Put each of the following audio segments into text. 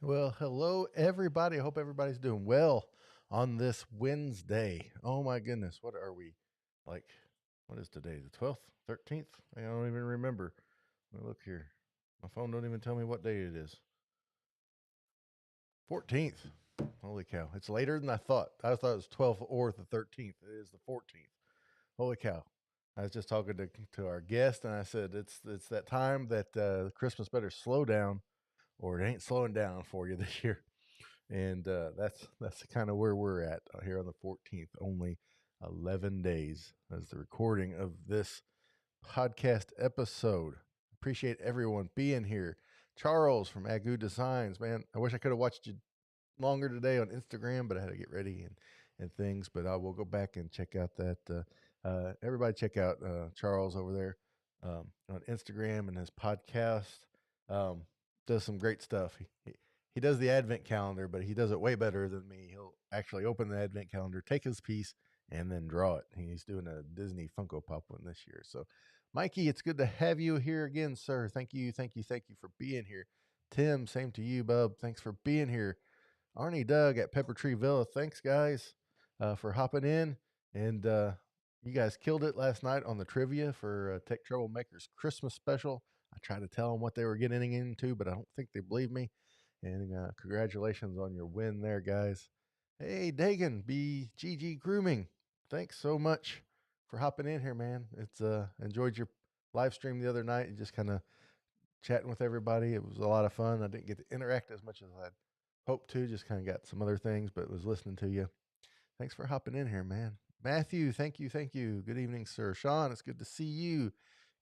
Well, hello everybody. I hope everybody's doing well on this Wednesday. Oh my goodness, what are we? Like what is today? The 12th, 13th? I don't even remember. Let me look here. My phone don't even tell me what day it is. 14th. Holy cow. It's later than I thought. I thought it was 12th or the 13th. It is the 14th. Holy cow. I was just talking to our guest and I said it's that time that Christmas better slow down or it ain't slowing down for you this year. And that's kind of where we're at here on the 14th. Only 11 days as the recording of this podcast episode. Appreciate everyone being here. Charles from Agu Designs, man. I wish I could have watched you longer today on Instagram, but I had to get ready and things. But I will go back and check out that. Everybody, check out Charles over there on Instagram and his podcast. Um, does some great stuff. He does the advent calendar, but he does it way better than me. He'll actually open the advent calendar, take his piece, and then draw it. He's doing a Disney Funko Pop one this year. So, Mikey, it's good to have you here again, sir. Thank you, thank you, thank you for being here. Tim, same to you, bub. Thanks for being here. Arnie Doug at Pepper Tree Villa. Thanks, guys, for hopping in. And you guys killed it last night on the trivia for Tech Troublemakers Christmas special. I tried to tell them what they were getting into, but I don't think they believe me. And congratulations on your win there, guys. Hey, Dagan, BGG Grooming. Thanks so much for hopping in here, man. It's enjoyed your live stream the other night and just kind of chatting with everybody. It was a lot of fun. I didn't get to interact as much as I'd hoped to, just kind of got some other things, but was listening to you. Thanks for hopping in here, man. Matthew, thank you, thank you. Good evening, sir. Sean, it's good to see you.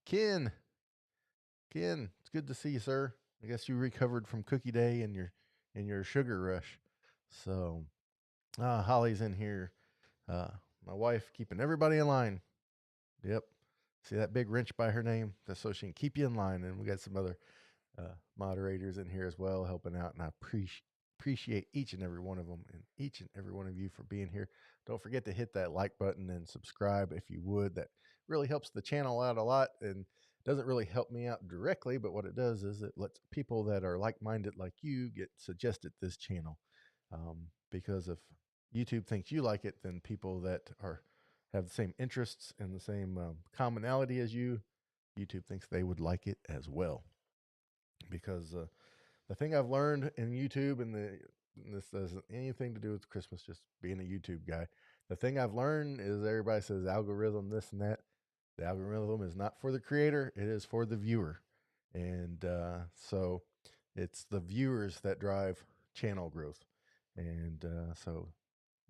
Ken, Ken, it's good to see you, sir. I guess you recovered from Cookie Day and your sugar rush. So, Holly's in here. Uh, my wife keeping everybody in line. Yep. See that big wrench by her name? That's so she can keep you in line. And we got some other moderators in here as well helping out, and I appreciate each and every one of them and each and every one of you for being here. Don't forget to hit that like button and subscribe if you would. That really helps the channel out a lot and doesn't really help me out directly, but what it does is it lets people that are like-minded like you get suggested this channel. Because if YouTube thinks you like it, then people that are have the same interests and the same commonality as you, YouTube thinks they would like it as well. Because the thing I've learned in YouTube, and this doesn't anything to do with Christmas, just being a YouTube guy. The thing I've learned is everybody says algorithm, this and that. The algorithm is not for the creator; it is for the viewer, and so it's the viewers that drive channel growth. And so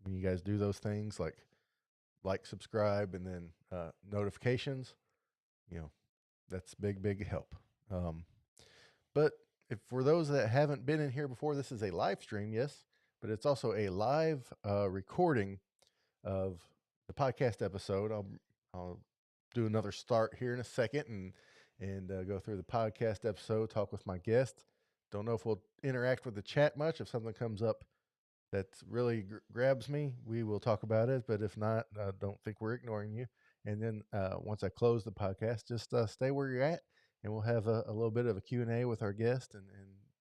when you guys do those things like subscribe and then notifications, you know that's big help. Um, but if for those that haven't been in here before, this is a live stream, yes, but it's also a live recording of the podcast episode. I'll do another start here in a second and go through the podcast episode, talk with my guest. Don't know if we'll interact with the chat much. If something comes up that really grabs me, we will talk about it. But if not, I don't think we're ignoring you. And then once I close the podcast, just stay where you're at, and we'll have a little bit of a Q&A with our guest and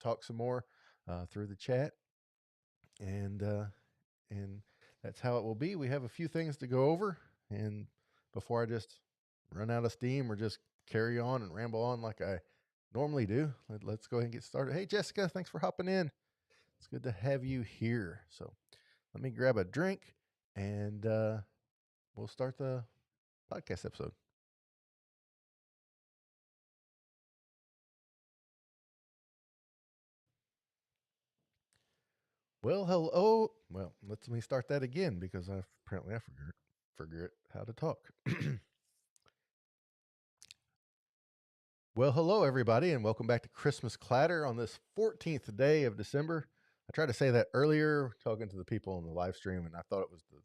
talk some more through the chat. And that's how it will be. We have a few things to go over. And before I just run out of steam or just carry on and ramble on like I normally do, let's go ahead and get started. Hey, Jessica, thanks for hopping in. It's good to have you here. So let me grab a drink and we'll start the podcast episode. Well, hello. Well, let me start that again because apparently I forget how to talk. Well, hello everybody, and welcome back to Christmas Clatter on this 14th day of December. I tried to say that earlier, talking to the people on the live stream, and I thought it was the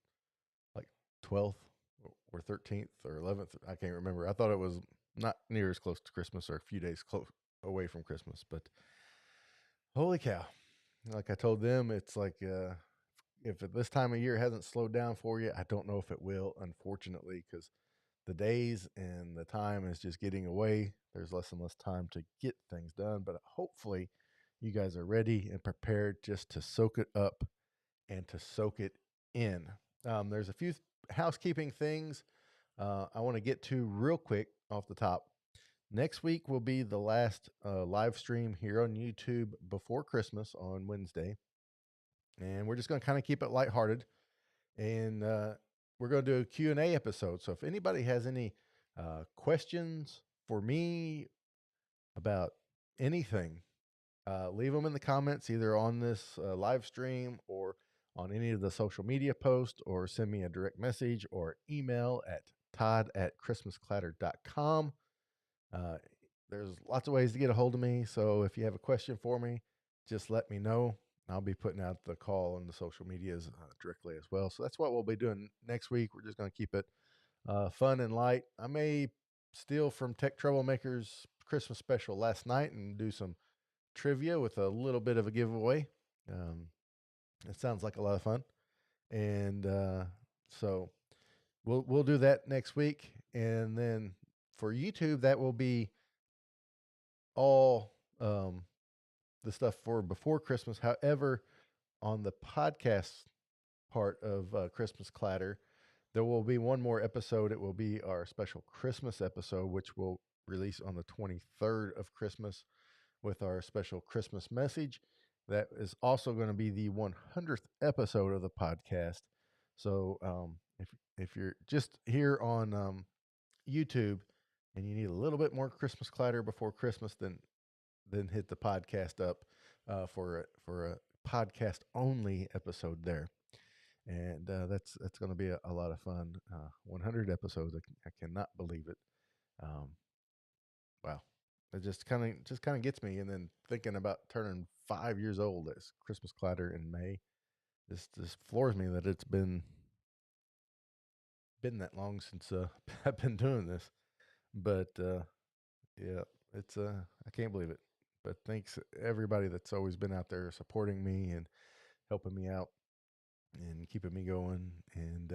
like 12th or 13th or 11th. I can't remember. I thought it was not near as close to Christmas or a few days close away from Christmas, but holy cow. Like I told them, it's like if at this time of year hasn't slowed down for you, I don't know if it will, unfortunately, because the days and the time is just getting away. There's less and less time to get things done, but hopefully you guys are ready and prepared just to soak it up and to soak it in. There's a few housekeeping things I want to get to real quick off the top. Next week will be the last live stream here on YouTube before Christmas on Wednesday. And we're just going to kind of keep it lighthearted. And we're going to do a Q&A episode. So if anybody has any questions for me about anything, leave them in the comments, either on this live stream or on any of the social media posts, or send me a direct message or email at todd@christmasclatter.com. There's lots of ways to get a hold of me. So if you have a question for me, just let me know. I'll be putting out the call on the social medias directly as well. So that's what we'll be doing next week. We're just going to keep it fun and light. I may steal from Tech Troublemakers Christmas special last night and do some trivia with a little bit of a giveaway. It sounds like a lot of fun. And so we'll do that next week. And then for YouTube, that will be all the stuff for before Christmas. However, on the podcast part of Christmas Clatter, there will be one more episode. It will be our special Christmas episode, which will release on the 23rd of Christmas with our special Christmas message. That is also going to be the 100th episode of the podcast. So if you're just here on YouTube and you need a little bit more Christmas clatter before Christmas, then hit the podcast up for a podcast only episode there. And that's going to be a lot of fun. 100 episodes. I cannot believe it. Wow. It just kind of gets me. And then thinking about turning 5 years old as Christmas Clatter in May, this floors me that it's been that long since I've been doing this. But yeah, it's I can't believe it. But thanks everybody that's always been out there supporting me and helping me out and keeping me going and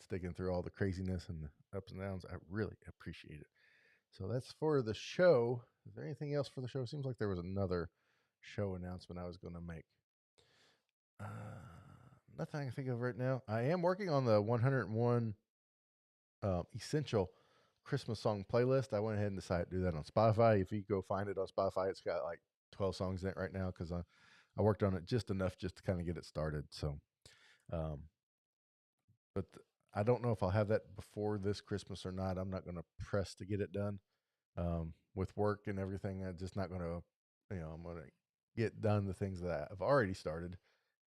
sticking through all the craziness and the ups and downs. I really appreciate it. So that's for the show. Is there anything else for the show? Seems like there was another show announcement I was going to make. Nothing I can think of right now. I am working on the 101 essential Christmas song playlist. I went ahead and decided to do that on Spotify. If you go find it on Spotify, it's got like 12 songs in it right now because I worked on it just enough just to kind of get it started. So, but I don't know if I'll have that before this Christmas or not. I'm not going to press to get it done. With work and everything, I'm just not going to, I'm going to get done the things that I've already started,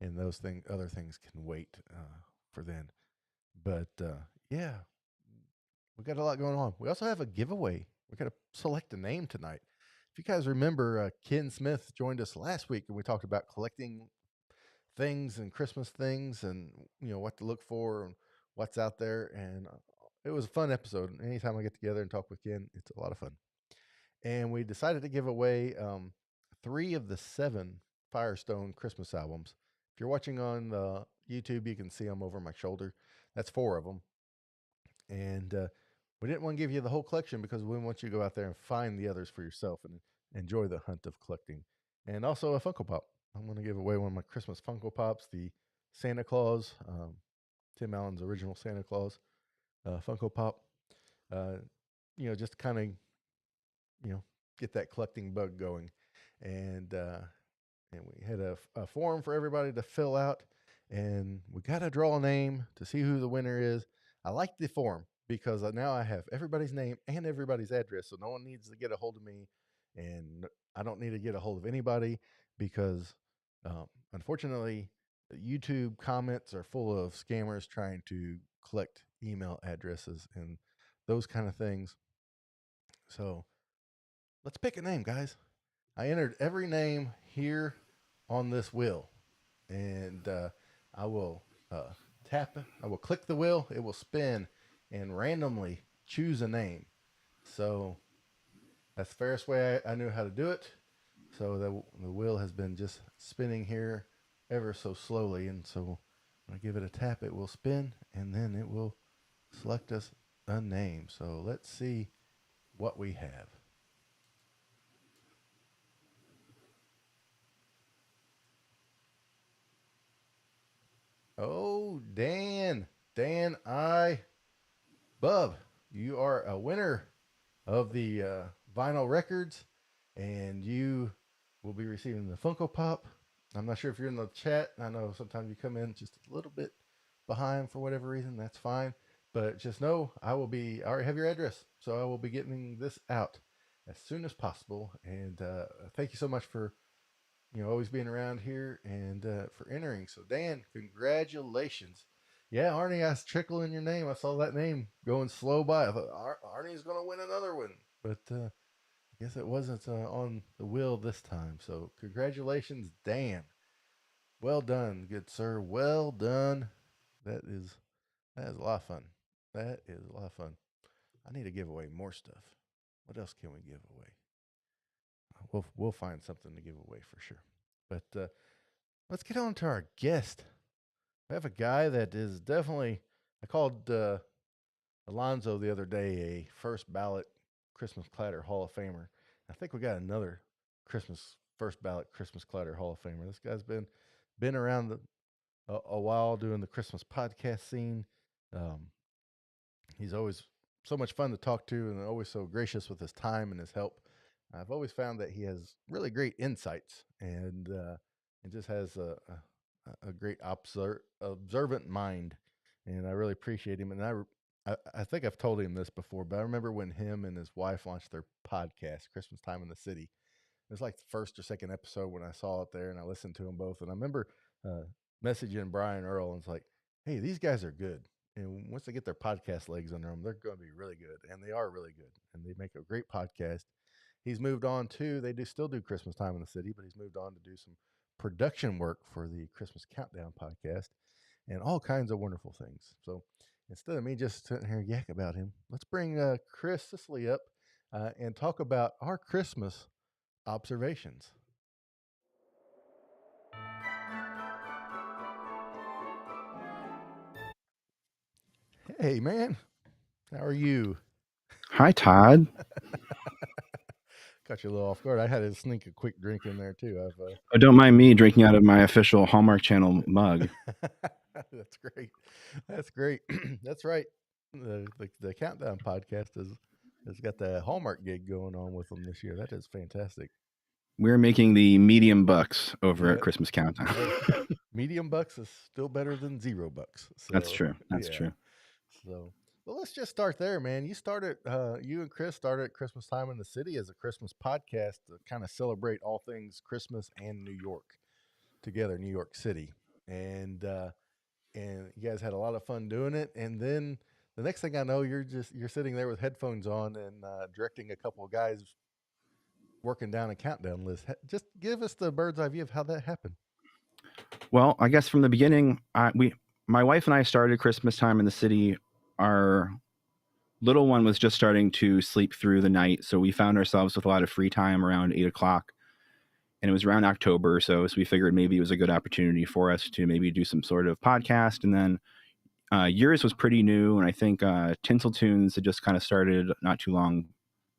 and those other things can wait for then. But yeah, we got a lot going on. We also have a giveaway. We got to select a name tonight. If you guys remember, Ken Smith joined us last week, and we talked about collecting things and Christmas things, and what to look for and what's out there. And it was a fun episode. Anytime I get together and talk with Ken, it's a lot of fun. And we decided to give away 3 of the 7 Firestone Christmas albums. If you're watching on YouTube, you can see them over my shoulder. That's 4 of them. And we didn't want to give you the whole collection because we want you to go out there and find the others for yourself and enjoy the hunt of collecting. And also a Funko Pop. I'm going to give away one of my Christmas Funko Pops, the Santa Claus, Tim Allen's original Santa Claus Funko Pop. Just kind of get that collecting bug going. And we had a form for everybody to fill out, and we got to draw a name to see who the winner is. I like the form because now I have everybody's name and everybody's address, so no one needs to get a hold of me, and I don't need to get a hold of anybody because, unfortunately, YouTube comments are full of scammers trying to collect email addresses and those kind of things. So let's pick a name, guys. I entered every name here on this wheel, and I will I will click the wheel, it will spin, and randomly choose a name. So that's the fairest way I knew how to do it. So the wheel has been just spinning here ever so slowly, and so when I give it a tap, it will spin, and then it will select us a name. So let's see what we have. Oh, Dan, Bub, you are a winner of the vinyl records, and you will be receiving the Funko Pop. I'm not sure if you're in the chat. I know sometimes you come in just a little bit behind for whatever reason. That's fine. But just know I already have your address. So I will be getting this out as soon as possible. And thank you so much for always being around here and for entering. So Dan, congratulations. Yeah, Arnie, I trickling your name. I saw that name going slow by. I thought Arnie's going to win another one, but I guess it wasn't on the wheel this time. So congratulations, Dan. Well done, good sir. Well done. That is that is a lot of fun. That is a lot of fun. I need to give away more stuff. What else can we give away? We'll find something to give away for sure. But let's get on to our guest. We have a guy that is definitely. I called Alonzo the other day a first ballot Christmas Clatter Hall of Famer. I think we got another Christmas first ballot Christmas Clatter Hall of Famer. This guy's been around a while doing the Christmas podcast scene. Um, he's always so much fun to talk to and always so gracious with his time and his help. I've always found that he has really great insights and just has a great observant mind. And I really appreciate him. And I think I've told him this before, but I remember when him and his wife launched their podcast, Christmas Time in the City. It was like the first or second episode when I saw it there, and I listened to them both. And I remember uh, messaging Brian Earl and it's like, "Hey, these guys are good, and once they get their podcast legs under them, they're going to be really good." And they are really good, and they make a great podcast. He's moved on to they do still do Christmas Time in the City, but he's moved on to do some production work for the Christmas Countdown podcast and all kinds of wonderful things. So instead of me just sitting here yak about him, let's bring Chris Sisley up and talk about our Christmas observations. Hey, man, how are you? Hi, Todd. Got you a little off guard. I had to sneak a quick drink in there too. Oh, don't mind me I've drinking out of my official Hallmark Channel mug. That's great. That's great. That's right. The Countdown podcast has got the Hallmark gig going on with them this year. That is fantastic. We're making the medium bucks over at Yeah. Christmas Countdown. Hey, medium bucks is still better than $0. That's So true. That's yeah. true. So well, let's just start there, man. You and Chris started Christmas Time in the City as a Christmas podcast to kind of celebrate all things Christmas and New York together, New York City, and and you guys had a lot of fun doing it. And then the next thing I know, you're sitting there with headphones on and directing a couple of guys working down a countdown list. Just give us the bird's eye view of how that happened. Well, I guess from the beginning, my wife and I started Christmas Time in the City. Our little one was just starting to sleep through the night, so we found ourselves with a lot of free time around 8 o'clock. And it was around October, so we figured maybe it was a good opportunity for us to maybe do some sort of podcast. And then yours was pretty new, and I think Tinsel Tunes had just kind of started not too long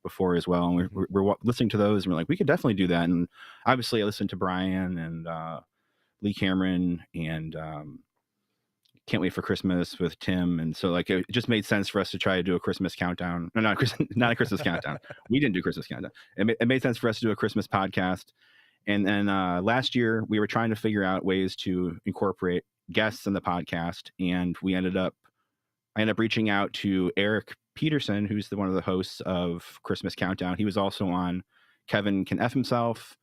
before as well. And we're listening to those, and we're like, we could definitely do that. And obviously, I listened to Brian and Lee Cameron, and Can't Wait for Christmas with Tim, and so like it just made sense for us to try to do a Christmas countdown. No, not a Christmas countdown. We didn't do Christmas countdown. It made sense for us to do a Christmas podcast. And then last year, we were trying to figure out ways to incorporate guests in the podcast, and I ended up reaching out to Eric Peterson, who's one of the hosts of Christmas Countdown. He was also on Kevin Can F Himself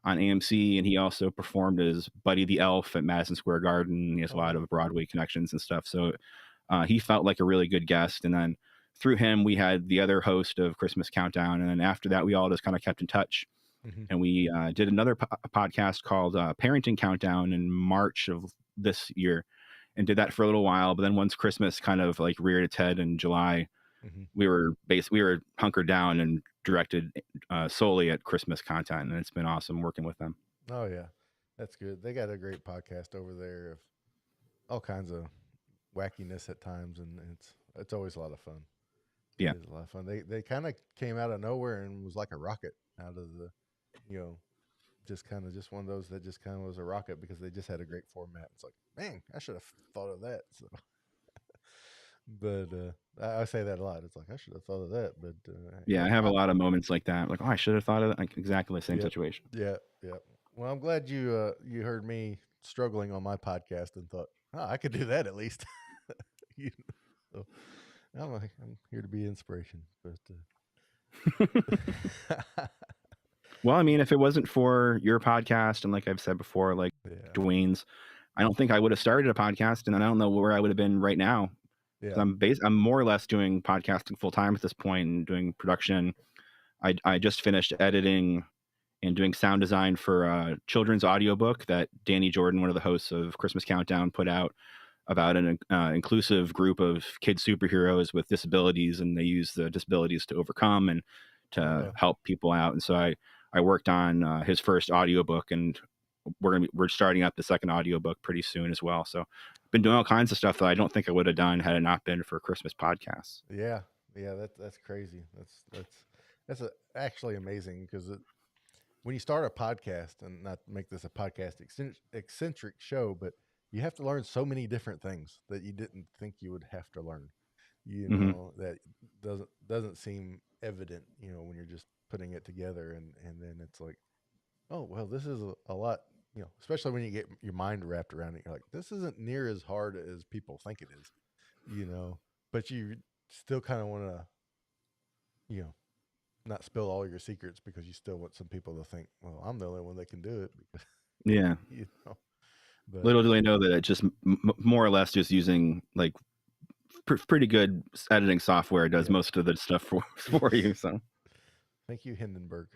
on AMC, and he also performed as Buddy the Elf at Madison Square Garden. He has a Oh lot yeah. of Broadway connections and stuff. So he felt like a really good guest. And then through him, we had the other host of Christmas Countdown. And then after that, we all just kind of kept in touch. Mm-hmm. And we did another podcast called Parenting Countdown in March of this year, and did that for a little while. But then once Christmas kind of like reared its head in July, Mm-hmm. we were hunkered down and directed solely at Christmas content, and it's been awesome working with them. Oh yeah, that's good. They got a great podcast over there of all kinds of wackiness at times, and it's always a lot of fun. It Yeah, is a lot of fun. They kind of came out of nowhere and was like a rocket out of the you know just kind of just one of those that just kind of was a rocket because they just had a great format. It's like, man, I should have thought of that. So, but I say that a lot. It's like I should have thought of that, but Yeah, I have a lot of moments like that. Like, oh, I should have thought of that. Like exactly the same yep, situation. yep. Well, I'm glad you heard me struggling on my podcast and thought, oh, I could do that at least. you know, so I'm here to be inspiration, but Well, I mean, if it wasn't for your podcast and like I've said before, like yeah, Dwayne's, I don't think I would have started a podcast, and I don't know where I would have been right now. yeah, Because I'm more or less doing podcasting full time at this point and doing production. I just finished editing and doing sound design for a children's audiobook that Danny Jordan, one of the hosts of Christmas Countdown, put out about an inclusive group of kid superheroes with disabilities, and they use the disabilities to overcome and oh to well, help people out. And so I worked on his first audiobook, and we're starting up the second audiobook pretty soon as well. So I've been doing all kinds of stuff that I don't think I would have done had it not been for Christmas podcasts. yeah, yeah. That's crazy. That's actually amazing because when you start a podcast, and not to make this a podcast eccentric show, but you have to learn so many different things that you didn't think you would have to learn. You Mm-hmm. know that doesn't seem evident. You know when you're just putting it together, and then it's like, oh well, this is a lot. You know, especially when you get your mind wrapped around it, you're like, this isn't near as hard as people think it is. You know, but you still kind of want to, you know, not spill all your secrets because you still want some people to think, well, I'm the only one that can do it because Yeah. you know. But Little do they know that it's just more or less just using like pretty good editing software does yep, most of the stuff for you. So thank you, Hindenburg.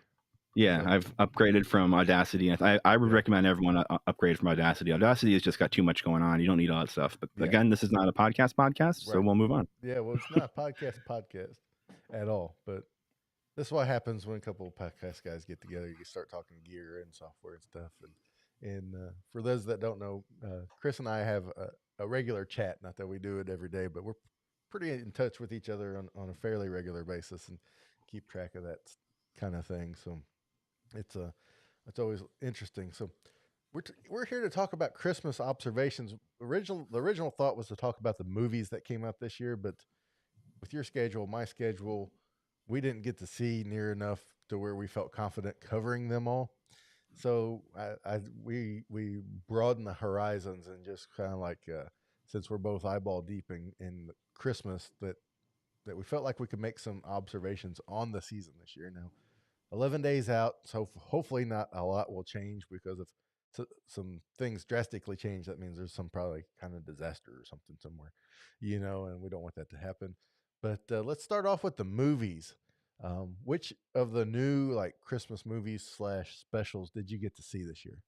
yeah, But I've upgraded from Audacity. I would yeah, recommend everyone upgrade from Audacity. Audacity has just got too much going on. You don't need all that stuff. But yeah, again, this is not a podcast, so right. we'll move on. Yeah, well, it's not a podcast at all, but this is what happens when a couple of podcast guys get together. You start talking gear and software and stuff. And for those that don't know, Chris and I have a regular chat. Not that we do it every day, but we're pretty in touch with each other on a fairly regular basis and keep track of that kind of thing. So it's it's always interesting. So we're here to talk about Christmas observations. The original thought was to talk about the movies that came out this year, but with your schedule, my schedule, we didn't get to see near enough to where we felt confident covering them all. So we broaden the horizons and just kind of like since we're both eyeball deep in Christmas, that we felt like we could make some observations on the season this year. Now 11 days out, so hopefully not a lot will change because if some things drastically change, that means there's some probably kind of disaster or something somewhere, you know, and we don't want that to happen. But let's start off with the movies. Which of the new like Christmas movies slash specials did you get to see this year?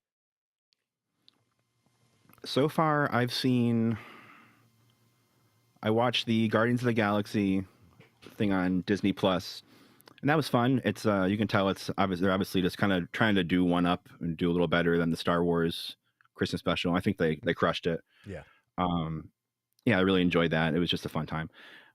So far, I watched the Guardians of the Galaxy thing on Disney Plus, and that was fun. It's you can tell they're obviously just kind of trying to do one up and do a little better than the Star Wars Christmas special. I think they crushed it. Yeah. Um, yeah, I really enjoyed that. It was just a fun time.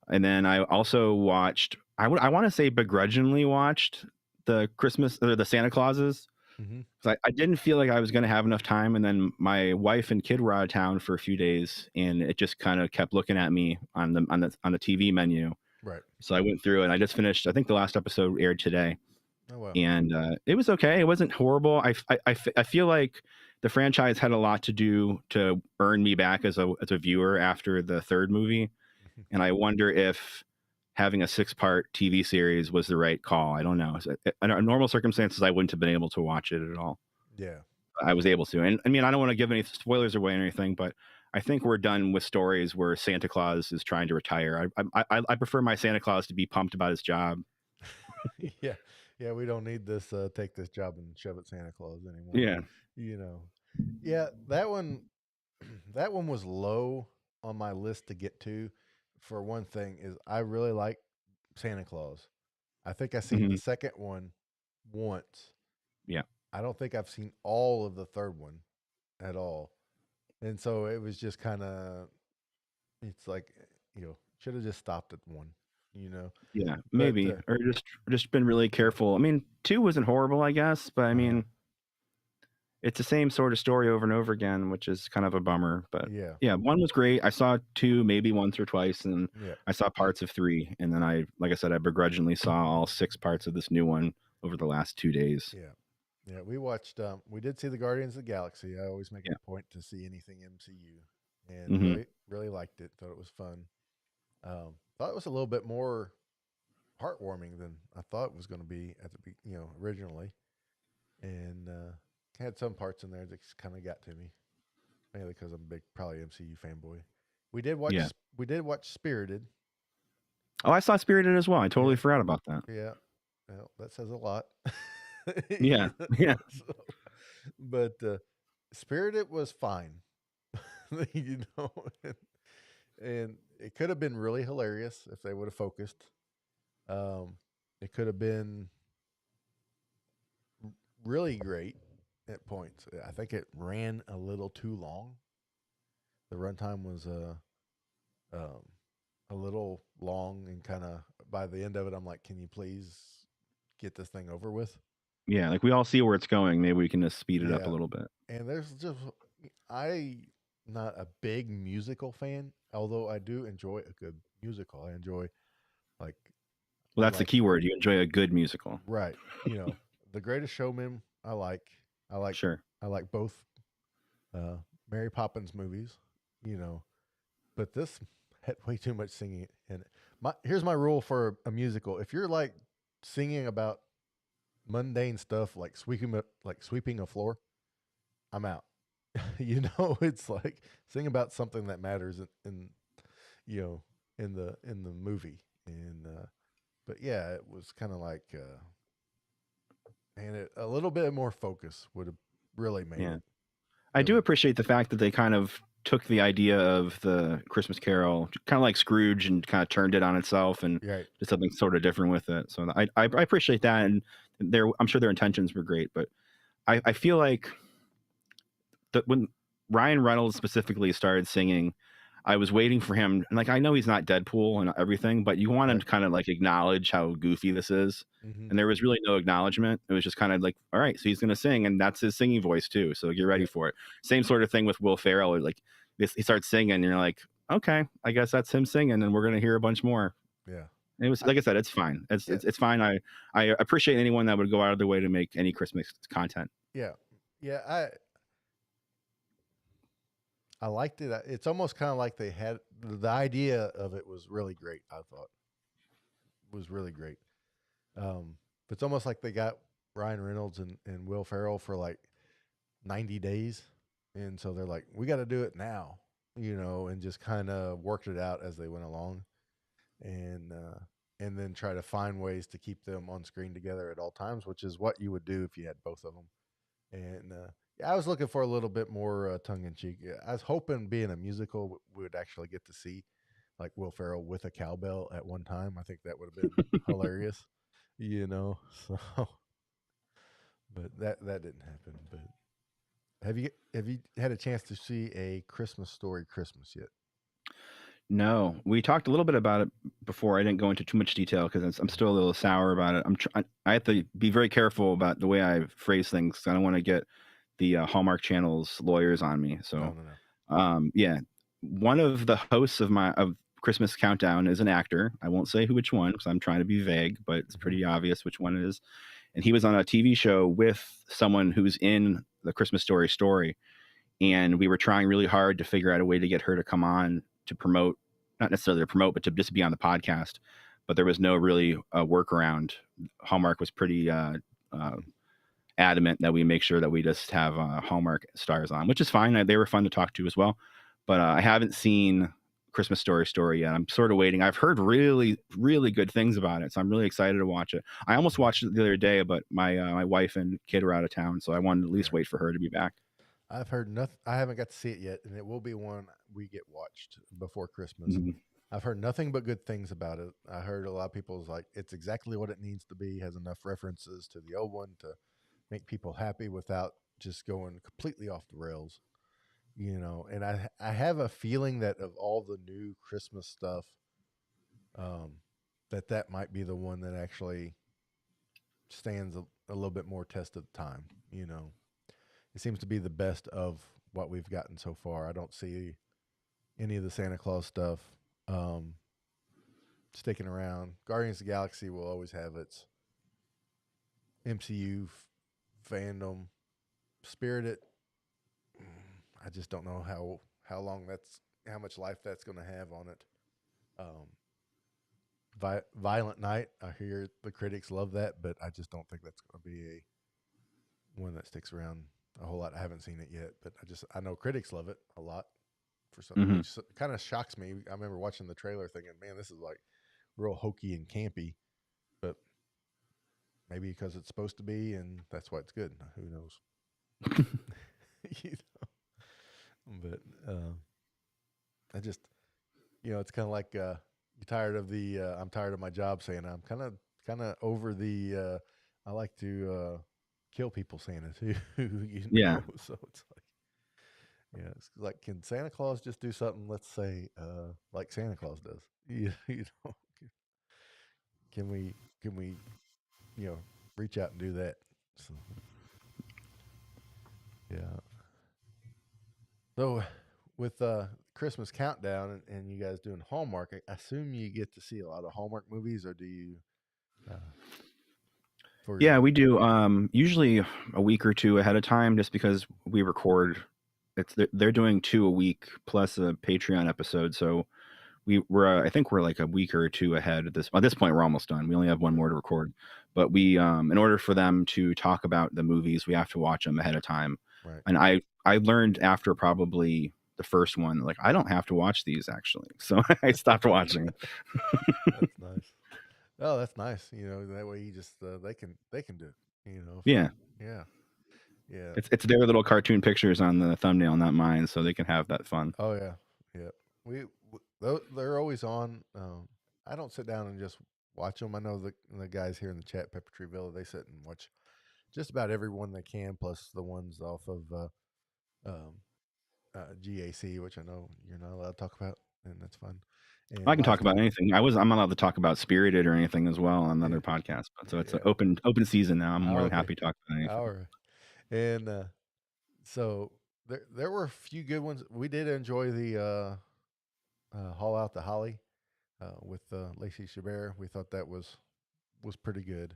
And then I also watched. I want to say begrudgingly watched the Christmas or the Santa Clauses. Mm-hmm. I didn't feel like I was going to have enough time, and then my wife and kid were out of town for a few days, and it just kind of kept looking at me on the TV menu. Right. So I went through it, and I just finished. I think the last episode aired today, Oh well. and it was okay. It wasn't horrible. I feel like the franchise had a lot to do to earn me back as a viewer after the third movie, and I wonder if having a 6-part TV series was the right call. I don't know. Under normal circumstances, I wouldn't have been able to watch it at all. Yeah. I was able to, and I mean, I don't want to give any spoilers away or anything, but I think we're done with stories where Santa Claus is trying to retire. I prefer my Santa Claus to be pumped about his job. Yeah. Yeah. We don't need this. Take this job and shove it Santa Claus anymore. Yeah. You know. Yeah. That one. That one was low on my list to get to. For one thing, is I really like Santa Claus. I think I seen the Hmm. second one once. Yeah. I don't think I've seen all of the third one at all. And so it was just kind of, it's like, should have just stopped at one, you know. Yeah. But Maybe, or just been really careful. I mean, 2 wasn't horrible, I guess, but I uh, mean, it's the same sort of story over and over again, which is kind of a bummer. But Yeah, yeah, one was great. I saw two maybe once or twice, and yeah, I saw parts of three, and then like I said, I begrudgingly saw all six parts of this new one over the last 2 days. yeah, yeah. We watched. We did see the Guardians of the Galaxy. I always make it Yeah. a point to see anything MCU, and Hmm. really liked it. Thought it was fun. Thought it was a little bit more heartwarming than I thought it was going to be at originally, and had some parts in there that kind of got to me, mainly because I'm a big probably MCU fanboy. We did watch Yeah. we did watch Spirited. Oh, I saw Spirited as well. I totally Yeah, forgot about that. yeah. Well, that says a lot. Yeah. You know, Yeah. so, but Spirited was fine. you know, and, and it could have been really hilarious if they would have focused. Um, it could have been really great at points. I think it ran a little too long. The runtime was um, a little long, and kind of by the end of it, I'm like, can you please get this thing over with? Yeah. Like we all see where it's going. Maybe we can just speed it up a Yeah, little bit. and there's just I not a big musical fan, although I do enjoy a good musical. I enjoy like Well, I that's the like key word. You enjoy a good musical. right, The Greatest Showman. I like Sure. I like both uh, Mary Poppins movies, you know, but this had way too much singing in it. Here's my rule for a musical: if you're like singing about mundane stuff like sweeping a floor, I'm out. It's like sing about something that matters in you know in the movie, and but yeah, it was kind of like and a little bit more focus would have really made Yeah. it I do really. appreciate the fact that they kind of took the idea of the Christmas Carol, kind of like Scrooge, and kind of turned it on itself and Right. did something sort of different with it. So I appreciate that, and I'm sure their intentions were great, but I feel like that when Ryan Reynolds specifically started singing, I was waiting for him, and like I know he's not Deadpool and everything, but you want him Right. to kind of like acknowledge how goofy this is. Hmm. And there was really no acknowledgement. It was just kind of like, all right, so he's going to sing, and that's his singing voice too. So get ready Yeah. for it. Same sort of thing with Will Ferrell. Like he starts singing, and you're like, okay, I guess that's him singing, and we're going to hear a bunch more. Yeah. And it was I, like I said, it's fine. It's, yeah. it's it's fine. I appreciate anyone that would go out of their way to make any Christmas content. Yeah. Yeah. I liked it. It's almost kind of like they had the idea of it was really great. I thought was really great. But it's almost like they got Ryan Reynolds and Will Ferrell for like 90 days. And so they're like, we got to do it now, and just kind of worked it out as they went along, and and then try to find ways to keep them on screen together at all times, which is what you would do if you had both of them. And yeah, I was looking for a little bit more tongue in cheek. Yeah, I was hoping being a musical, we would actually get to see like Will Ferrell with a cowbell at one time. I think that would have been hilarious, you know. So, but that didn't happen. But have you had a chance to see a Christmas Story Christmas yet? No, we talked a little bit about it before. I didn't go into too much detail because I'm Mhm. still a little sour about it. I have to be very careful about the way I phrase things. I don't want to get the Hallmark Channel's lawyers on me. No, So, no, no. yeah, one of the hosts of Christmas Countdown is an actor. I won't say which one because I'm trying to be vague, but it's Hmm. pretty obvious which one it is. And he was on a TV show with someone who's in the Christmas story, and we were trying really hard to figure out a way to get her to come on to promote, not necessarily to promote, but to just be on the podcast. But there was no really workaround. Hallmark was pretty uh, adamant that we make sure that we just have Hallmark stars on, which is fine. They were fun to talk to as well. But I haven't seen Christmas Story yet. I'm sort of waiting. I've heard really, really good things about it, so I'm really excited to watch it. I almost Hmm. watched it the other day, but my wife and kid were out of town, so I wanted to at least Yeah. wait for her to be back. I've heard nothing. I haven't got to see it yet, and it will be one we get watched before Christmas. Mhm. I've heard nothing but good things about it. I heard a lot of people's like it's exactly what it needs to be. Has enough references to the old one to make people happy without just going completely off the rails. And I have a feeling that of all the new Christmas stuff, um, that might be the one that actually stands a little bit more test of time. it seems to be the best of what we've gotten so far. I don't see any of the Santa Claus stuff um, sticking around. Guardians of the Galaxy will always have its MCU fandom. Spirited, I just don't know how long that's how much life that's going to have on it. Um, Violent Night, I hear the critics love that, but I just don't think that's going to be a one that sticks around a whole lot. I haven't seen it yet, but I know critics love it a lot for some, Hmm. which kind of shocks me. I remember watching the trailer thinking, man, this is like real hokey and campy, but maybe because it's supposed to be, and that's why it's good. Who knows? You know? But I just, it's kind of like you're tired of the. I'm tired of my job saying I'm kind of over the. I like to kill people Santa too. Yeah. So it's like, yeah, it's like, can Santa Claus just do something? Let's say, like Santa Claus does. You know, can we can we reach out and do that? So yeah. So with Christmas countdown and you guys doing Hallmark, I assume you get to see a lot of Hallmark movies, or do you uh, for Yeah, your we do usually a week or two ahead of time, just because we record. They're doing two a week plus a Patreon episode, so we're I think we're like a week or two ahead at this point. We're almost done. We only have one yeah, more to record, but we in order for them to talk about the movies, we have to watch them ahead of time. right? And I learned after probably the first one, like I don't have to watch these actually, so I stopped watching. That's nice. Oh, that's nice. That way you just they can do it. Yeah, Yeah, yeah. it's their little cartoon pictures on the thumbnail, not mine, so they can have that fun. Oh yeah, yeah. They're always on. I don't sit down and just watch them. I know the guys here in the chat, Pepper Villa, they sit and watch just about every one they can, plus the ones off of um, GAC, which I know you're not allowed to talk about, and that's fun. I And can talk last about week, anything. I'm not allowed to talk about Spirited or anything as well on yeah, another podcast, but so it's an yeah. open season now. I'm more Oh, than okay, happy to talk about anything. all right. And so there were a few good ones. We did enjoy the Haul Out the Holly with Lacey Chabert. We thought that was pretty good.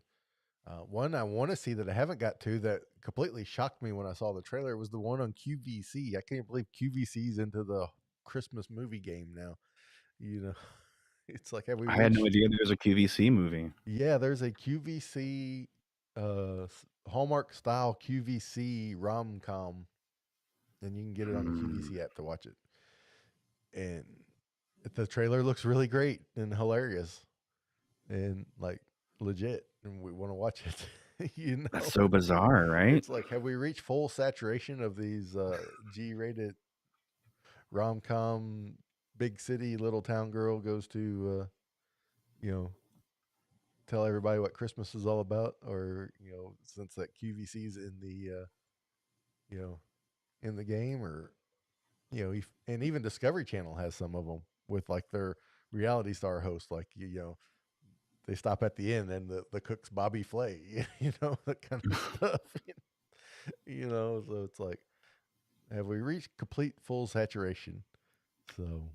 One I want to see that I haven't got to that completely shocked me when I saw the trailer was the one on QVC. I can't believe QVC's into the Christmas movie game now. You know, it's like, have we I had no reached? idea there was a QVC movie. Yeah, there's a QVC Hallmark style QVC rom com, and you can get it on the Hmm. QVC app to watch it. And the trailer looks really great and hilarious and like legit, and we want to watch it. That's so bizarre, right? It's like, have we reached full saturation of these G-rated rom com? Big city, little town girl goes to you know tell everybody what Christmas is all about, or since that QVC's in the you know in the game, or and even Discovery Channel has some of them with like their reality star host, like they stop at the end and the cook's Bobby Flay, that kind of stuff. So it's like, have we reached complete full saturation? So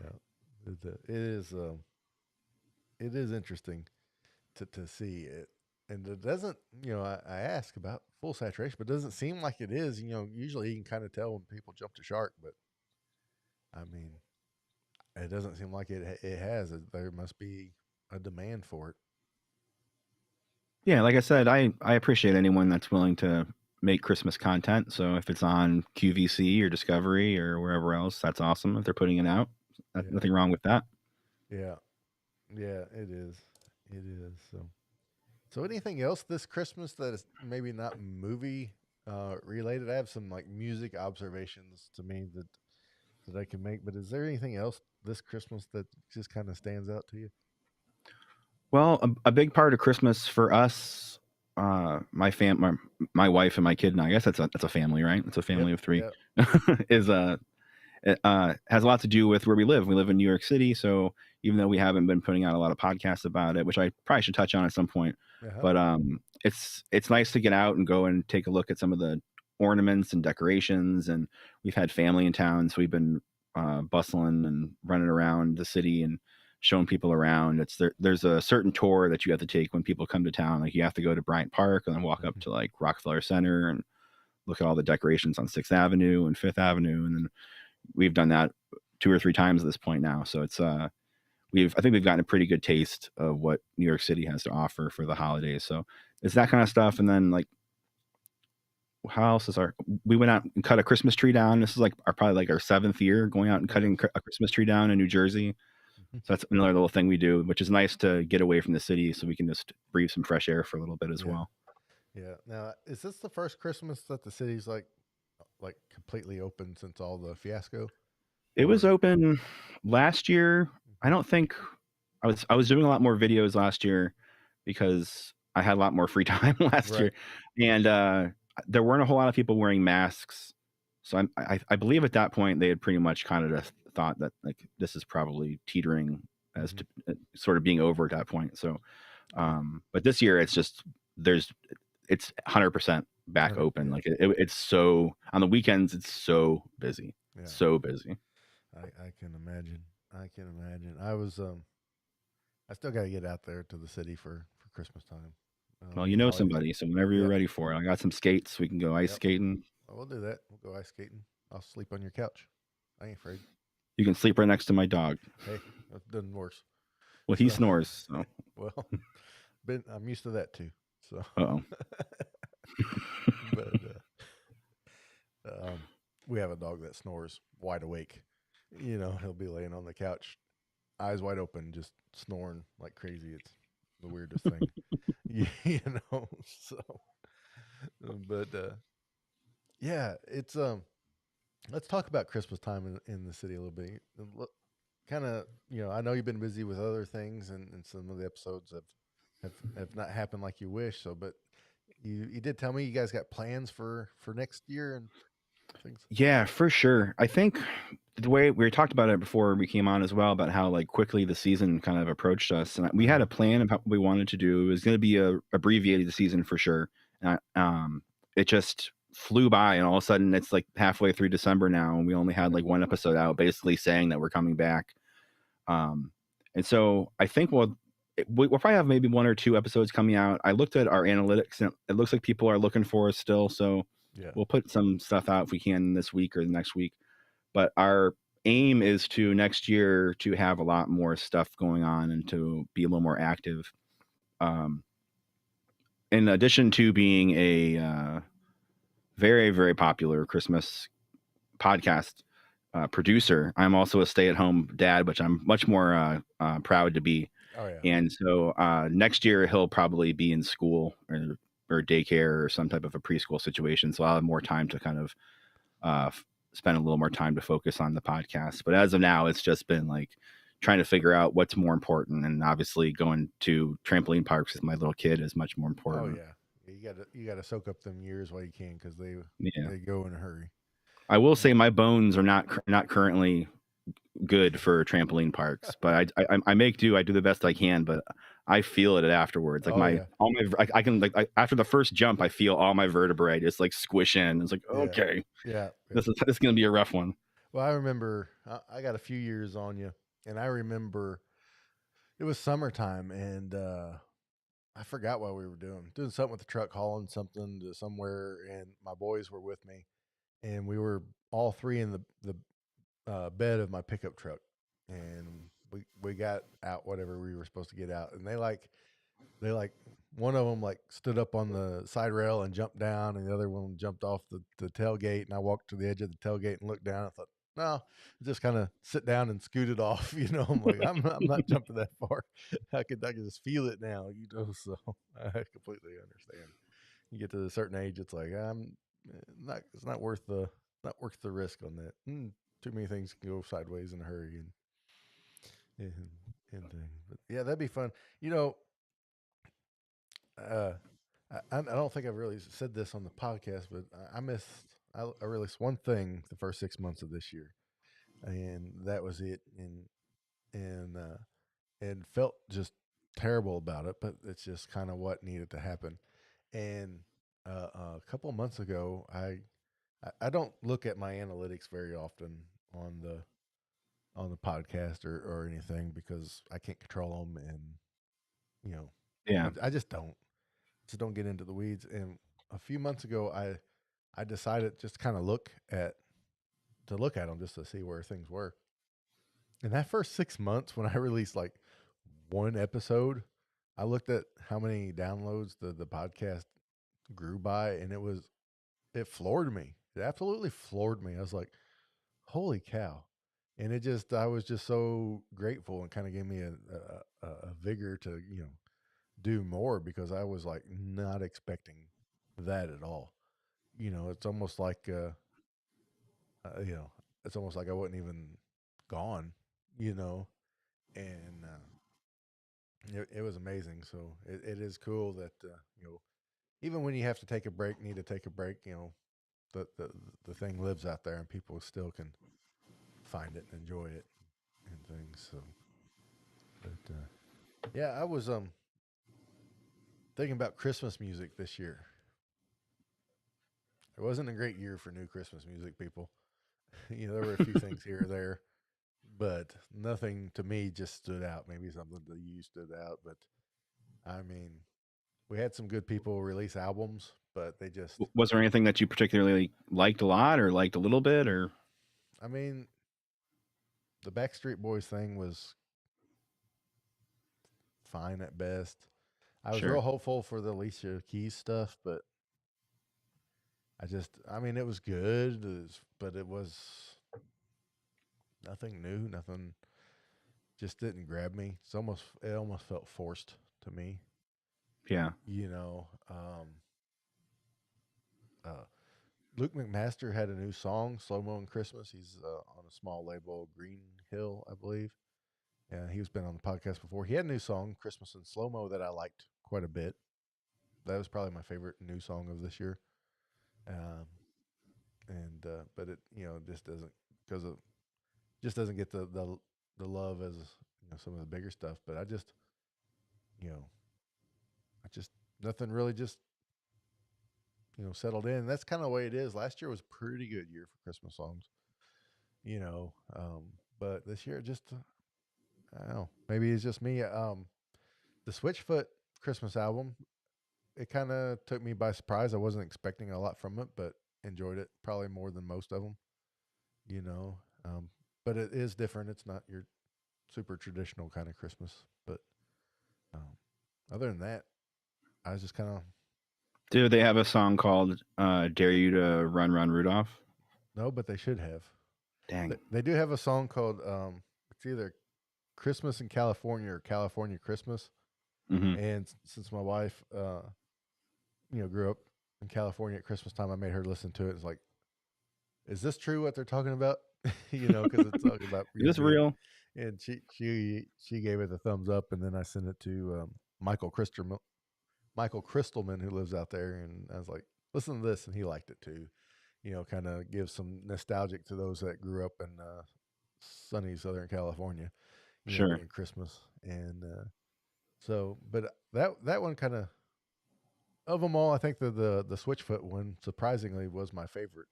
yeah, it is interesting to see it, and it doesn't. I ask about full saturation, but it doesn't seem like it is. Usually you can kind of tell when people jump the shark, but I mean, it doesn't seem like it has. There must be a demand for it. Yeah, like I said, I appreciate anyone that's willing to make Christmas content. So if it's on QVC or Discovery or wherever else, that's awesome. If they're putting it out, Yeah, nothing wrong with that. yeah, yeah. It is. It is. So anything else this Christmas that is maybe not movie related? I have some like music observations to me that I can make. But is there anything else this Christmas that just kind of stands out to you? Well, a big part of Christmas for us, my wife and my kid, and I guess that's a family, right? It's a Yep. family of three. Yep. Is it has a lot to do with where we live. We live in New York City, so even though we haven't been putting out a lot of podcasts about it, which I probably should touch on at some point, Uh huh. but it's nice to get out and go and take a look at some of the ornaments and decorations. And we've had family in town, so we've been bustling and running around the city and showing people around. There's a certain tour that you have to take when people come to town. Like you have to go to Bryant Park and then walk up Mhm. to like Rockefeller Center and look at all the decorations on Sixth Avenue and Fifth Avenue. And then we've done that 2 or 3 times at this point now. So it's I think we've gotten a pretty good taste of what New York City has to offer for the holidays. So it's that kind of stuff. And then like how else is our we went out and cut a Christmas tree down. This is like our probably like our 7th year going out and Oh, cutting nice. a Christmas tree down in New Jersey. Mhm. So that's another little thing we do, which is nice to get away from the city so we can just breathe some fresh air for a little bit as Yeah. well. Yeah. Now, is this the first Christmas that the city's like completely open since all the fiasco? It was Or open last year. I Mhm. don't think I was doing a lot more videos last year because I had a lot more free time last year, Right. and there weren't a whole lot of people wearing masks. So I believe at that point they had pretty much kind of just thought that like this is probably teetering as Hmm. to sort of being over at that point. So, Okay. but this year there's it's 100% back open. Yeah. Like it's so on the weekends it's so busy, Yeah. so busy. I can imagine. I can imagine. I still got to get out there to the city for Christmas time. Well, Me you and know my wife. somebody, so whenever you're Yep. ready for it, I got some skates. We can go ice Yep. skating. We'll do that. We'll go ice skating. I'll sleep on your couch. I ain't afraid. You can sleep right next to my dog. Hey, that's done worse. Well, he So, snores. So, well, I'm used to that too. So, oh, but we have a dog that snores wide awake. He'll be laying on the couch, eyes wide open, just snoring like crazy. It's the weirdest thing, you know. So, but yeah, it's let's talk about Christmas time in the city a little bit. Kind of, I know you've been busy with other things, and some of the episodes have not happened like you wish. So, but you did tell me you guys got plans for next year and things. yeah, for sure. I think the way we talked about it before we came on as well about how like quickly the season kind of approached us, and we had Uh-huh. a plan of what we wanted to do. It was going to be a abbreviated season for sure. It just flew by, and all of a sudden it's like halfway through December now, and we only had Yep. like one episode out, basically saying that we're coming back. Um, and so I think we'll probably have maybe 1 or 2 episodes coming out. I looked at our analytics, and it looks like people are looking for us still. So Yeah. we'll put some stuff out if we can this week or the next week. But our aim is to next year to have a lot more stuff going on and to be a little more active. Um, in addition to being a very, very popular Christmas podcast producer, I'm also a stay at home dad, which I'm much more proud to be. Oh yeah. And so next year he'll probably be in school or daycare or some type of a preschool situation. So I'll have more time to kind of uh, spend a little more time to focus on the podcast. But as of now, it's just been like trying to figure out what's more important. And obviously going to trampoline parks with my little kid is much more Oh important. yeah. You gotta soak up them years while you can because Yeah. they go in a hurry. I will Uh, say my bones are not currently good for trampoline parks, but I make do. I do the best I can, but I feel it afterwards. Like oh my yeah. all my I can like after the first jump, I feel all my vertebrae just like squish in. It's like Yeah. okay, Yeah. Yeah. this is gonna be a rough one. Well, I remember I got a few years on you, and I remember it was summertime, and I forgot what we were doing something with the truck, hauling something to somewhere, and my boys were with me, and we were all three in the bed of my pickup truck, and we got out whatever we were supposed to get out, and they one of them like stood up on the side rail and jumped down, and the other one jumped off the tailgate, and I walked to the edge of the tailgate and looked down. I thought, no, just kind of sit down and scooted off. I'm like, I'm not jumping that far. I could just feel it now. So I completely understand. You get to a certain age, it's like I'm not. It's not worth the risk on that. Too many things can go sideways in a hurry and and things. But yeah, that'd be fun. You know, uh, I don't think I've really said this on the podcast, but I missed. I released one thing the first 6 months of this year, and that was it. And felt just terrible about it, but it's just kind of what needed to happen. And a couple of months ago, I don't look at my analytics very often on the podcast or anything because I can't control them, and you know, Yeah. I just don't get into the weeds. And a few months ago, I decided just kind of look at them just to see where things were. In that first 6 months, when I released like one episode, I looked at how many downloads the podcast grew by, and it floored me. It absolutely floored me. I was like, "Holy cow!" And I was just so grateful, and kind of gave me a vigor to do more because I was like not expecting that at all. It's almost like uh, you know, it's almost like I wasn't even gone, you know, and it was amazing. So it is cool that even when you have to take a break, need to take a break, the the the thing lives out there and people still can find it and enjoy it and things. So, but yeah, I was thinking about Christmas music this year. It wasn't a great year for new Christmas music, people. There were a few things here or there, but nothing to me just stood out. Maybe something to you stood out, but I mean, we had some good people release albums, but they just, Was there anything that you particularly liked a lot or liked a little bit or I mean, the Backstreet Boys thing was fine at best. I was real sure. hopeful for the Alicia Keys stuff, but I mean, it was good, but it was nothing new, nothing just didn't grab me. It almost felt forced to me, Yeah. you know. Uh, Luke McMaster had a new song, "Slow Mo in Christmas." He's on a small label, Green Hill, I believe. And he's been on the podcast before. He had a new song, "Christmas in Slow Mo," that I liked quite a bit. That was probably my favorite new song of this year. Um, and but it just doesn't because of just doesn't get the love as some of the bigger stuff. But you know I just nothing really just settled in. And that's kind of the way it is. Last year was a pretty good year for Christmas songs, you know. But this year just I don't know. Maybe it's just me. The Switchfoot Christmas album, it kind of took me by surprise. I wasn't expecting a lot from it, but enjoyed it probably more than most of them. You know, um, but it is different. It's not your super traditional kind of Christmas. But um, other than that, I was just kind of Do they have a song called Dare You to Run Run Rudolph? no, but they should have. Dang. They do have a song called it's either Christmas in California or California Christmas. Mhm. And since my wife, grew up in California at Christmas time, I made her listen to it. It's like, is this true what they're talking about? Because it's talking about Is this being, real? and she gave it a thumbs up, and then I sent it to Michael Crystalman, who lives out there, and I was like, listen to this, and he liked it too. Kind of gives some nostalgic to those that grew up in sunny Southern California. Sure. During Christmas, and but that one kind of them all, I think the Switchfoot one surprisingly was my favorite.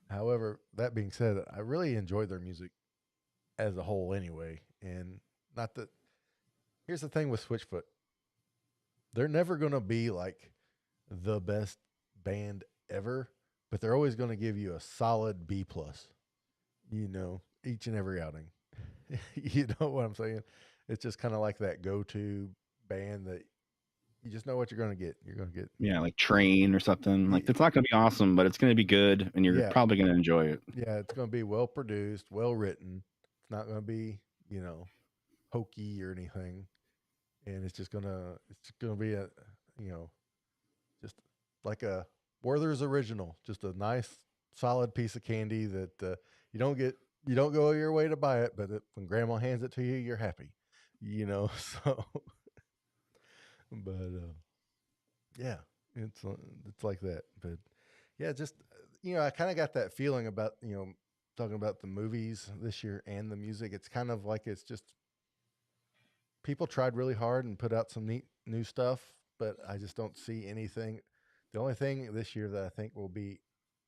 However, that being said, I really enjoyed their music as a whole anyway. And not that here's the thing with Switchfoot. They're never gonna be like the best band ever, but they're always gonna give you a solid B plus, each and every outing. You know what I'm saying? It's just kind of like that go to band that you just know what you're gonna get. You're gonna get Yeah, like Train or something. Like y- it's not going to be awesome, but it's going to be good and you're yeah, probably going to enjoy it. yeah, it's gonna be well produced, well written. It's not gonna be, you know, hokey or anything. And it's gonna be you know, just like a Werther's original, just a nice solid piece of candy that you don't go your way to buy it, but when grandma hands it to you, you're happy. So but yeah, it's it's like that. But yeah, just I kind of got that feeling about talking about the movies this year and the music. It's kind of like it's just people tried really hard and put out some neat new stuff, but I just don't see anything. The only thing this year that I think will be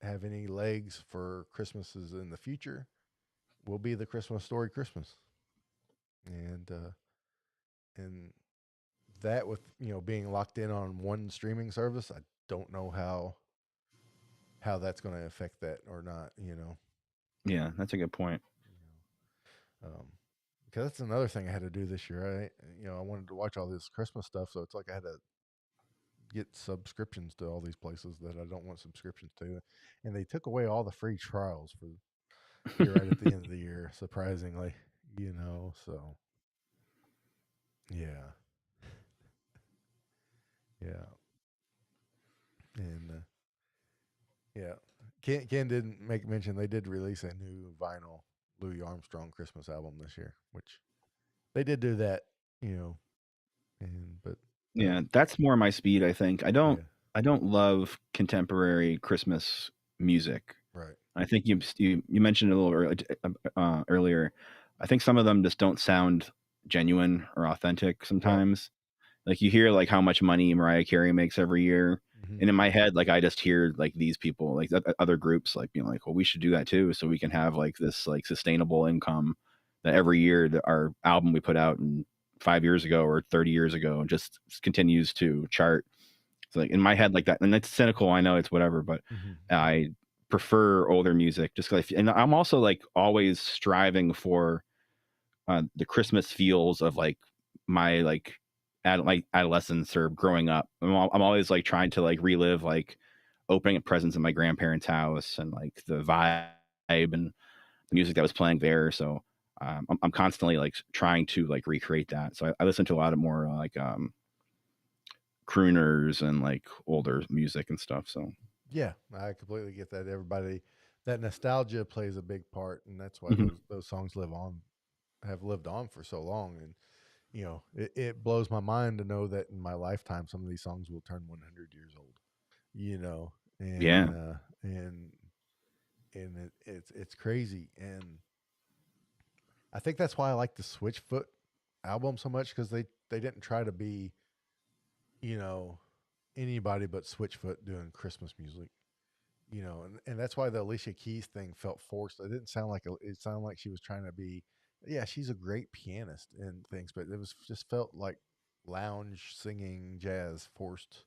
have any legs for Christmases in the future will be the Christmas Story Christmas, and and that with being locked in on one streaming service, I don't know how that's going to affect that or not. Yeah, that's a good point. Because that's another thing I had to do this year. I wanted to watch all this Christmas stuff, so it's like I had to get subscriptions to all these places that I don't want subscriptions to, and they took away all the free trials for here right at the end of the year, surprisingly. So yeah, yeah, and yeah. Ken didn't make mention they did release a new vinyl Louis Armstrong Christmas album this year, which they did do that, you know, and but that Yeah, that's more my speed, I think. yeah, I don't love contemporary Christmas music. right. I think you mentioned it a little earlier. I think some of them just don't sound genuine or authentic Yep. sometimes. Like you hear like how much money Mariah Carey makes every year, Hmm. and in my head, like I just hear like these people, like other groups, like being like, well, we should do that too, so we can have like this like sustainable income that every year that our album we put out in 5 years ago or 30 years ago just continues to chart. So like in my head, like that, and it's cynical. I know it's whatever, but Hmm. I prefer older music just because. And I'm also like always striving for the Christmas feels of like my like adolescence or growing up. I'm always like trying to like relive like opening presents in my grandparents' house and like the vibe and the music that was playing there. So I'm constantly like trying to like recreate that. So I listen to a lot of more like crooners and like older music and stuff. So Yeah, I completely get that. Everybody, that nostalgia plays a big part, and that's why mhm. those songs have lived on for so long. And it blows my mind to know that in my lifetime, some of these songs will turn 100 years old. You know, and Yeah, it's crazy, and I think that's why I like the Switchfoot album so much because they didn't try to be you know anybody but Switchfoot doing Christmas music. And that's why the Alicia Keys thing felt forced. It didn't sound like it sounded like she was trying to be. Yeah, she's a great pianist and things, but it was just felt like lounge singing jazz forced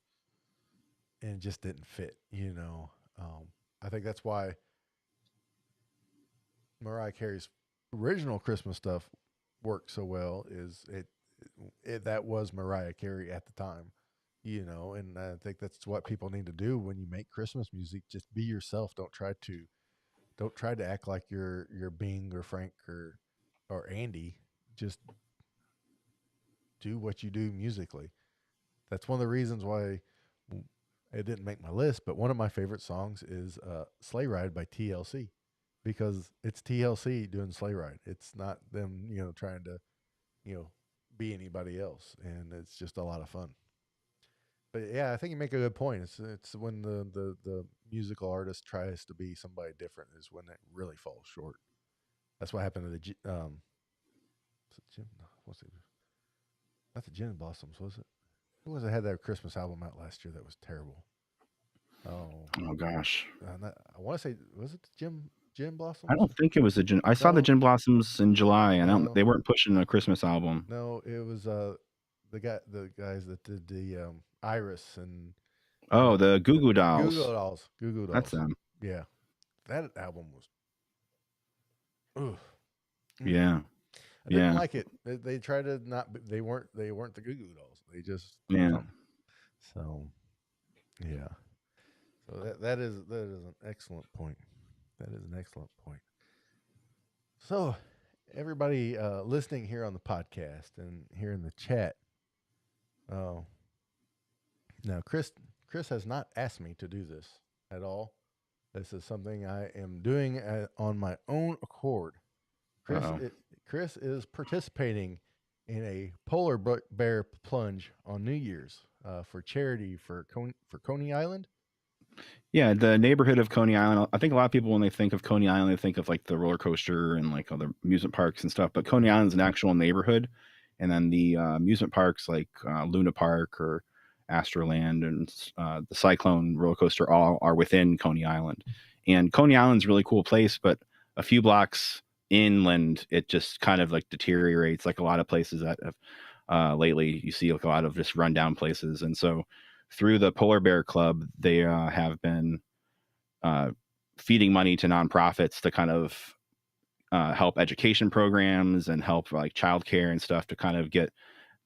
and just didn't fit. I think that's why Mariah Carey's original Christmas stuff worked so well. Is it that was Mariah Carey at the time. And I think that's what people need to do when you make Christmas music. Just be yourself. Don't try to act like you're Bing or Frank or Andy. Just do what you do musically. That's one of the reasons why it didn't make my list. But one of my favorite songs is "Sleigh Ride" by TLC because it's TLC doing "Sleigh Ride." It's not them, trying to you know be anybody else, and it's just a lot of fun. But yeah, I think you make a good point. It's when the musical artist tries to be somebody different is when it really falls short. That's what happened to was it Jim? What's it? Not the Gin Blossoms, was it? Who was it had that Christmas album out last year that was terrible? Oh, oh gosh. I want to say was it the Gin I Blossoms? don't think it was the Gin. I saw the No, Gin Blossoms in July, and no, they weren't pushing a Christmas album. no. It was the guys that did the Iris and Oh, the Goo Goo Goo Goo Dolls. Dolls. Goo Goo That's Dolls. them. Yeah, that album was. Ugh. Mm. Yeah, I didn't yeah, like it. They tried to not. They weren't the Goo Goo Dolls. They just yeah. something. So yeah. So that is an excellent point. That is an excellent point. So everybody listening here on the podcast and here in the chat. Uh, now Chris has not asked me to do this at all. This is something I am doing on my own accord. Chris Uh-oh. Chris is participating in a polar bear plunge on New Year's for charity for Coney Island. Yeah, the neighborhood of Coney Island. I think a lot of people, when they think of Coney Island, they think of like the roller coaster and like other amusement parks and stuff. But Coney Hmm. Island is an actual neighborhood, and then the amusement parks like Luna Park or Astroland, and the Cyclone roller coaster all are within Coney Island. And Coney Island's a really cool place, but a few blocks inland, it just kind of like deteriorates, like a lot of places that have lately. You see like a lot of just rundown places, and so through the Polar Bear Club, they have been uh, feeding money to nonprofits to kind of help education programs and help like childcare and stuff to kind of get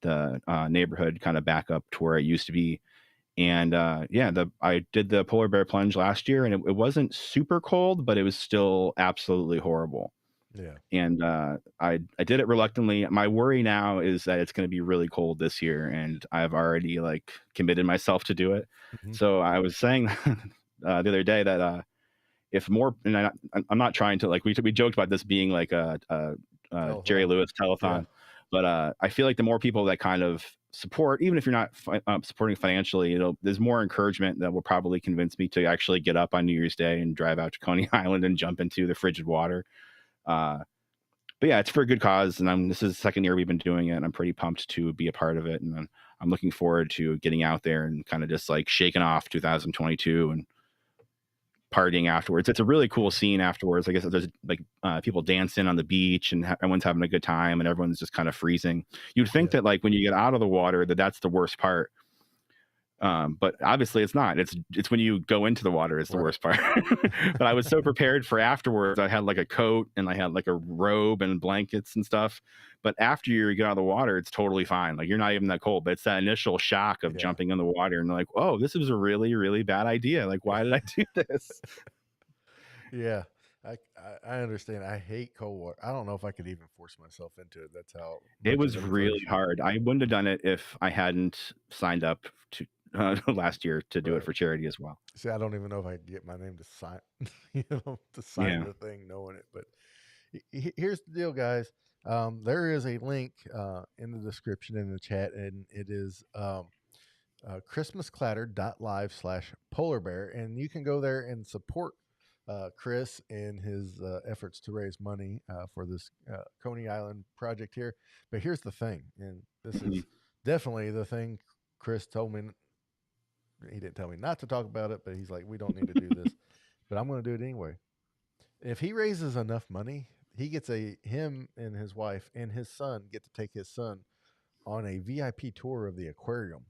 the neighborhood kind of back up to where it used to be. And yeah, I did the polar bear plunge last year, and it wasn't super cold, but it was still absolutely horrible. Yeah. And I did it reluctantly. My worry now is that it's going to be really cold this year, and I've already like committed myself to do it. Hmm. So I was saying the other day that if more, and I'm not trying to like we joked about this being like a Jerry Telethon. Lewis Yeah. telethon, but I feel like the more people that kind of support, even if you're not supporting financially, there's more encouragement that will probably convince me to actually get up on New Year's Day and drive out to Coney Island and jump into the frigid water. Uh, but yeah, it's for a good cause, and this is the second year we've been doing it, and I'm pretty pumped to be a part of it, and I'm looking forward to getting out there and kind of just like shaking off 2022 and partying afterwards. It's a really cool scene afterwards. I guess there's like people dancing on the beach, and everyone's having a good time, and everyone's just kind of freezing. You'd think Yeah. that like when you get out of the water that's the worst part, but obviously it's not. It's when you go into the water is the Right. worst part. But I was so prepared for afterwards. I had like a coat and I had like a robe and blankets and stuff. But after you get out of the water, it's totally fine. Like you're not even that cold. But it's that initial shock of Yeah. jumping in the water and like, oh, this was a really, really bad idea. Like, why did I do this? Yeah. I understand. I hate cold water. I don't know if I could even force myself into it. That's how It much of was an really aversion. hard. I wouldn't have done it if I hadn't signed up to last year to do it Right. for charity as well. See, I don't even know if I could get my name to sign, to sign Yeah. the thing, knowing it. But here's the deal, guys. There is a link in the description in the chat, and it is christmasclatter.live/polar bear, and you can go there and support Chris in his efforts to raise money for this Coney Island project here. But here's the thing, and this Mhm. is definitely the thing Chris told me. He didn't tell me not to talk about it, but he's like, we don't need to do this, but I'm going to do it anyway. If he raises enough money, he gets him and his wife and his son get to take his son on a VIP tour of the aquarium,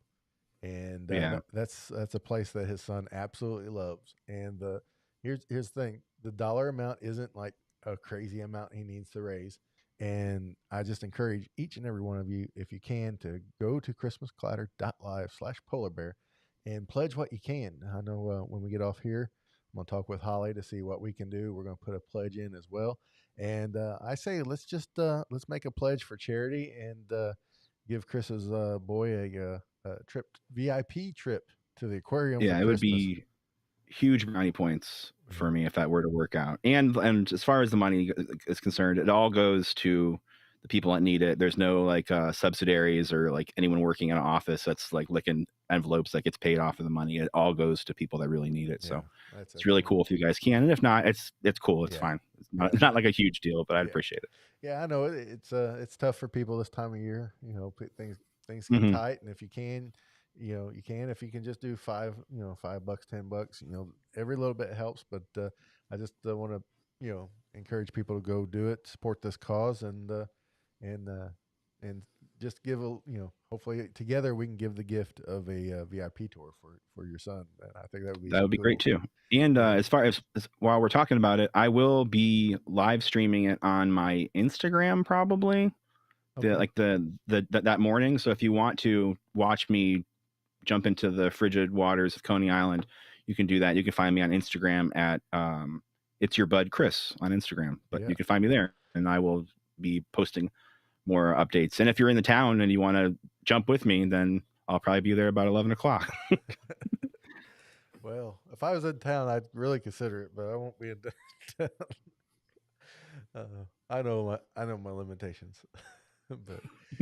and Yeah. that's a place that his son absolutely loves. And here's the thing: the dollar amount isn't like a crazy amount he needs to raise. And I just encourage each and every one of you, if you can, to go to christmasclatter.live/polar bear and pledge what you can. I know when we get off here, I'm gonna talk with Holly to see what we can do. We're gonna put a pledge in as well. And I say let's make a pledge for charity and give Chris's boy a trip, VIP trip to the aquarium for Yeah, it would Christmas. be huge brownie points for Yeah, me if that were to work out. And as far as the money is concerned, it all goes to the people that need it. There's no like subsidiaries or like anyone working in an office that's like licking envelopes that gets paid off of the money. It all goes to people that really need it. yeah, So that's it's really excellent. cool if you guys can. And if not, it's cool. It's Yeah, fine. It's yeah, not like a huge deal, but I'd yeah, appreciate it. yeah. I know it's tough for people this time of year. Things get Hmm. tight, and if you can, you can. If you can just do $5, $10, every little bit helps. But I just want to encourage people to go do it, support this cause, and and just give hopefully together we can give the gift of a VIP tour for your son. And I think that would be That so would be great cool. too. And Yeah. as far as while we're talking about it, I will be live streaming it on my Instagram probably Okay. that morning. So if you want to watch me jump into the frigid waters of Coney Island, you can do that. You can find me on Instagram at it's your bud Chris on Instagram, but Yeah. you can find me there, and I will be posting more updates. And if you're in the town and you want to jump with me, then I'll probably be there about 11 o'clock. Well, if I was in town, I'd really consider it, but I won't be in town. I know my limitations, but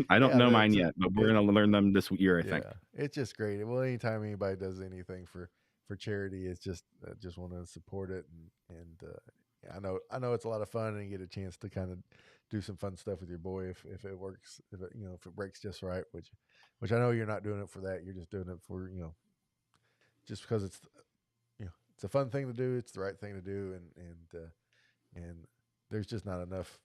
I don't yeah, know but mine yet, but we're gonna learn them this year, I think. yeah, it's just great. Well, anytime anybody does anything for charity, it's just I just want to support it, and yeah, I know it's a lot of fun, and you get a chance to kind of do some fun stuff with your boy if it works, if it breaks just right, which which I know you're not doing it for that. You're just doing it for, just because it's, it's a fun thing to do. It's the right thing to do. And there's just not enough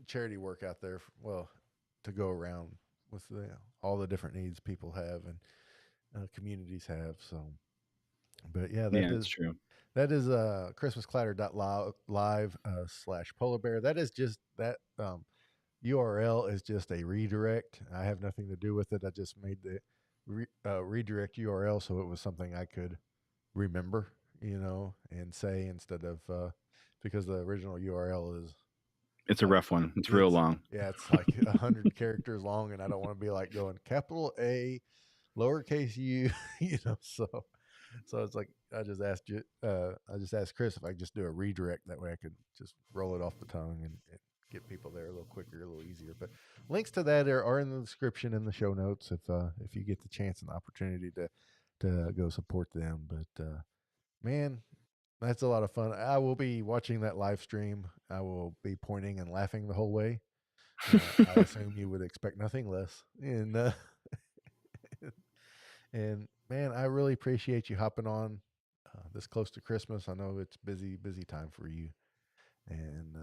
charity work out there, to go around with all the different needs people have and communities have. So, but yeah, Yeah, it's true. that is christmasclatter.live slash polar bear. That is just that URL is just a redirect. I have nothing to do with it. I just made the redirect URL so it was something I could remember, and say instead of because the original URL is It's a like rough one. It's real long. it's like 100 characters long, and I don't want to be like going capital A, lowercase u, So it's like I just asked Chris if I could just do a redirect. That way I could just roll it off the tongue and get people there a little quicker, a little easier. But links to that are in the description in the show notes if you get the chance and opportunity to go support them. But man, that's a lot of fun. I will be watching that live stream. I will be pointing and laughing the whole way. I assume you would expect nothing less. And man, I really appreciate you hopping on this close to Christmas. I know it's busy time for you, and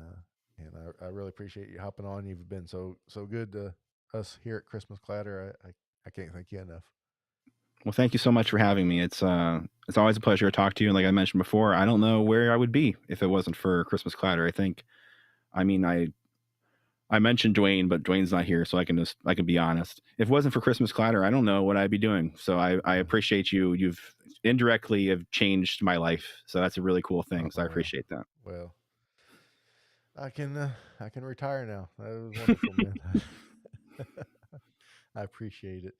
I really appreciate you hopping on. You've been so good to us here at Christmas Clatter. I can't thank you enough. Well, thank you so much for having me. It's always a pleasure to talk to you. And like I mentioned before, I don't know where I would be if it wasn't for Christmas Clatter. I mean, I mentioned Dwayne, but Dwayne's not here, so I can be honest. If it wasn't for Christmas Clatter, I don't know what I'd be doing. So I appreciate you. You've indirectly have changed my life. So that's a really cool thing. So I appreciate that. Well, I can retire now. That was wonderful, man. I appreciate it.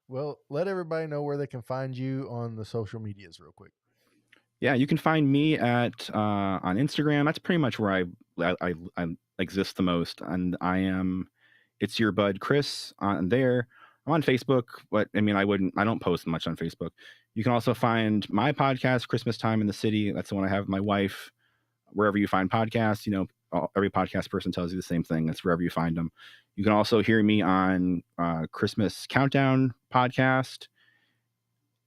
Well, let everybody know where they can find you on the social medias real quick. Yeah, you can find me at on Instagram. That's pretty much where I exist the most, and I am. It's your bud Chris on there. I'm on Facebook, but I mean, I don't post much on Facebook. You can also find my podcast, Christmas Time in the City. That's the one I have with my wife. Wherever you find podcasts, every podcast person tells you the same thing. That's wherever you find them. You can also hear me on Christmas Countdown podcast.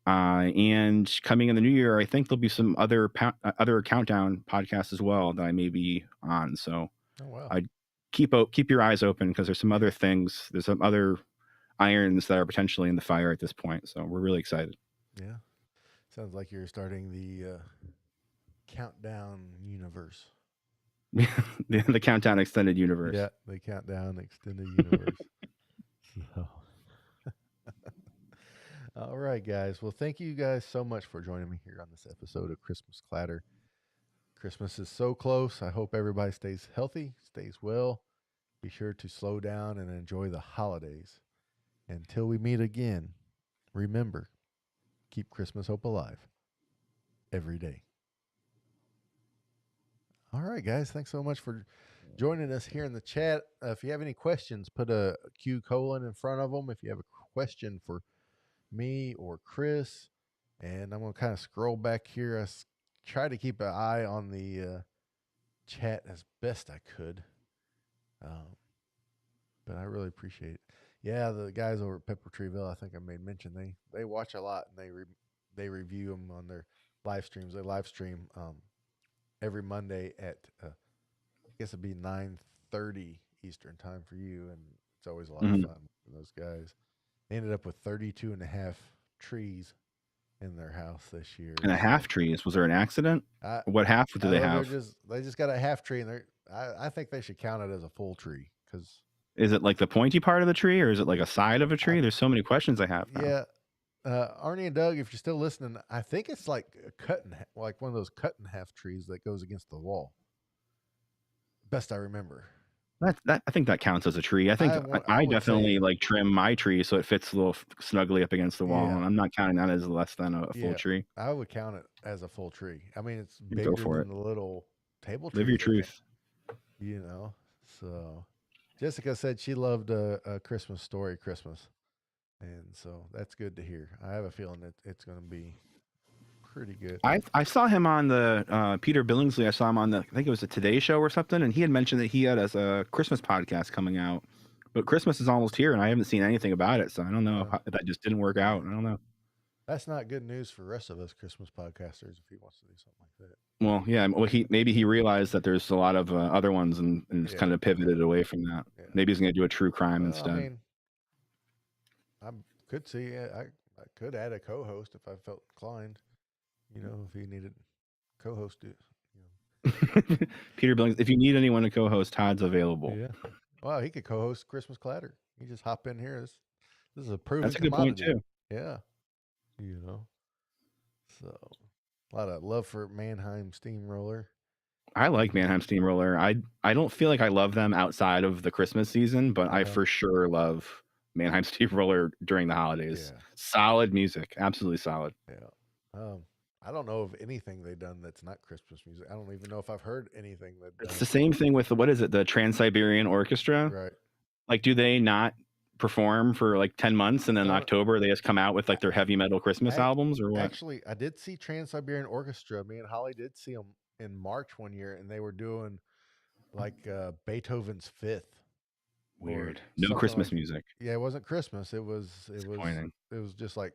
And coming in the new year, I think there'll be some other countdown podcasts as well that I may be on. So I keep your eyes open because there's some other things. There's some other irons that are potentially in the fire at this point. So we're really excited. Yeah, sounds like you're starting the countdown universe. The countdown extended universe. Yeah, the countdown extended universe. So. All right, guys. Well, thank you guys so much for joining me here on this episode of Christmas Clatter. Christmas is so close. I hope everybody stays healthy, stays well. Be sure to slow down and enjoy the holidays. Until we meet again, remember, keep Christmas hope alive every day. All right, guys. Thanks so much for joining us here in the chat. If you have any questions, put a Q colon in front of them. If you have a question for me or Chris, and I'm going to kind of scroll back here. I try to keep an eye on the chat as best I could, but I really appreciate it. Yeah, the guys over at Pepper Treeville, I think I made mention they watch a lot and they review them on their live streams. They live stream every Monday at I guess it'd be 9:30 Eastern time for you, and it's always a lot of fun for those guys. They ended up with 32 and a half trees in their house this year. And a half trees. Was there an accident? What half do they have? They just got a half tree, and I think they should count it as a full tree because. Is it like the pointy part of the tree, or is it like a side of a tree? There's so many questions I have now. Yeah, Arnie and Doug, if you're still listening, I think it's like like one of those cut in half trees that goes against the wall. Best I remember. I think that counts as a tree. I think I definitely like trim my tree so it fits a little snugly up against the wall, and I'm not counting that as less than a full tree. I would count it as a full tree. I mean, it's bigger than the little table tree. Live your truth. So Jessica said she loved a Christmas Story Christmas, and so that's good to hear. I have a feeling that it's going to be pretty good. I saw him on the Peter Billingsley. I saw him on I think it was a Today Show or something, and he had mentioned that he had as a Christmas podcast coming out But Christmas is almost here, and I haven't seen anything about it, so I don't know Yeah. if that just didn't work out. I don't know. That's not good news for the rest of us Christmas podcasters if he wants to do something like that. Well, yeah. Well, he realized that there's a lot of other ones, and just kind of pivoted away from that. Yeah. Maybe he's going to do a true crime Well, instead. I mean, I could see I could add a co-host if I felt inclined. You know, if he needed co-host it. Peter Billings, if you need anyone to co-host, Todd's available. Yeah. Well, he could co-host Christmas Clatter. You just hop in here. This is a proven That's a good point commodity. too. Yeah. You know. So a lot of love for Mannheim Steamroller. I like Mannheim Steamroller. I don't feel like I love them outside of the Christmas season, but I for sure love Mannheim Steamroller during the holidays. Yeah. Solid music, absolutely solid. Yeah. I don't know of anything they've done that's not Christmas music. I don't even know if I've heard anything that. It's the same thing with what is it, the Trans-Siberian Orchestra? Right. Like, do they not perform for like 10 months and then in October they just come out with like their heavy metal Christmas albums or what? Actually, I did see Trans-Siberian Orchestra. Me and Holly did see them in March one year, and they were doing like Beethoven's Fifth. Weird. No Christmas music. Yeah, it wasn't Christmas. It was just like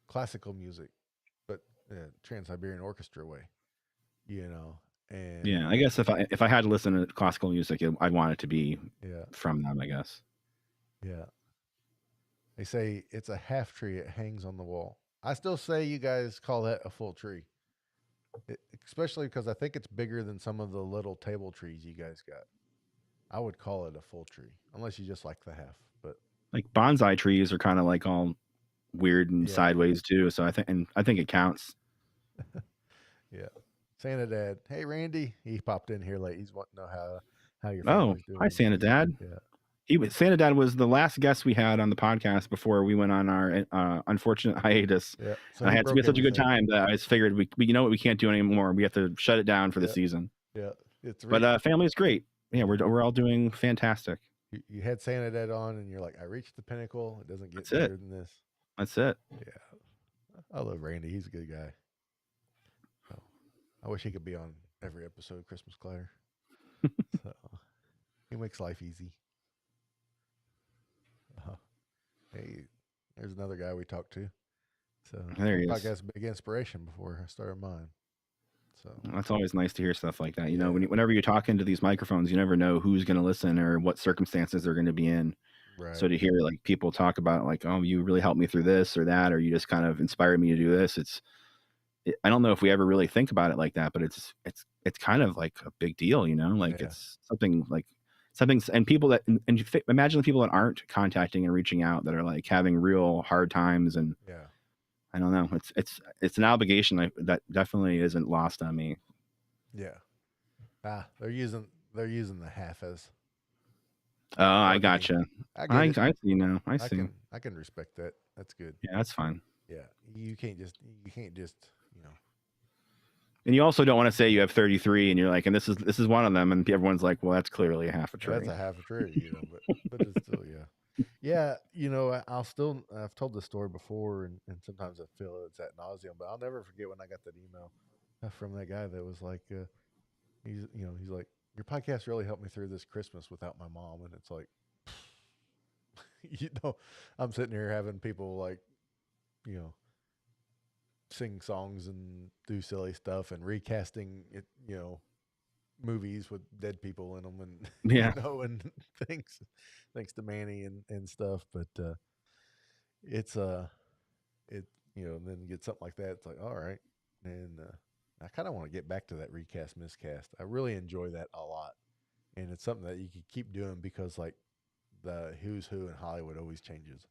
classical music, but Trans-Siberian Orchestra way. You know. And yeah, I guess if I had to listen to classical music, I'd want it to be from them, I guess. Yeah. They say it's a half tree. It hangs on the wall. I still say you guys call that a full tree, especially because I think it's bigger than some of the little table trees you guys got. I would call it a full tree, unless you just like the half. But like bonsai trees are kind of like all weird and sideways too. So I think it counts. Yeah. Santa Dad. Hey Randy, he popped in here late. He's wanting to know how your family's doing. Hi Santa Dad. Yeah. Santa Dad was the last guest we had on the podcast before we went on our unfortunate hiatus. Yeah. So we had such a good time that I just figured we you know what, we can't do anymore. We have to shut it down for the season. Yeah. But family is great. Yeah, we're all doing fantastic. You had Santa Dad on, and you're like, I reached the pinnacle. It doesn't get better than this. That's it. Yeah. I love Randy. He's a good guy. I wish he could be on every episode of Christmas Clatter. So he makes life easy. Hey, there's another guy we talked to. So there he is. Podcast big inspiration before I started mine. So that's always nice to hear stuff like that. You know, whenever you talk into these microphones, you never know who's going to listen or what circumstances they're going to be in. Right. So to hear like people talk about like, oh, you really helped me through this or that, or you just kind of inspired me to do this. I don't know if we ever really think about it like that, but it's kind of like a big deal, you know, like it's something, and people that, and imagine the people that aren't contacting and reaching out that are like having real hard times. And I don't know, it's an obligation that definitely isn't lost on me. Yeah. They're using the half as. Oh, I gotcha. I see now. I see. I can respect that. That's good. Yeah, that's fine. Yeah. You can't just, you know. And you also don't want to say you have 33 and you're like, and this is one of them, and everyone's like, well, that's clearly a half a tree. That's a half a tree, you know, but it's still, yeah, you know, I've told this story before, and sometimes I feel it's ad nauseum, but I'll never forget when I got that email from that guy that was like, he's like, your podcast really helped me through this Christmas without my mom, and it's like, you know, I'm sitting here having people like, you know, sing songs and do silly stuff and recasting it, you know, movies with dead people in them, and you know, and thanks to Manny and stuff. But it's you know, and then get something like that. It's like, all right, and I kind of want to get back to that recast miscast. I really enjoy that a lot, and it's something that you can keep doing because like the who's who in Hollywood always changes.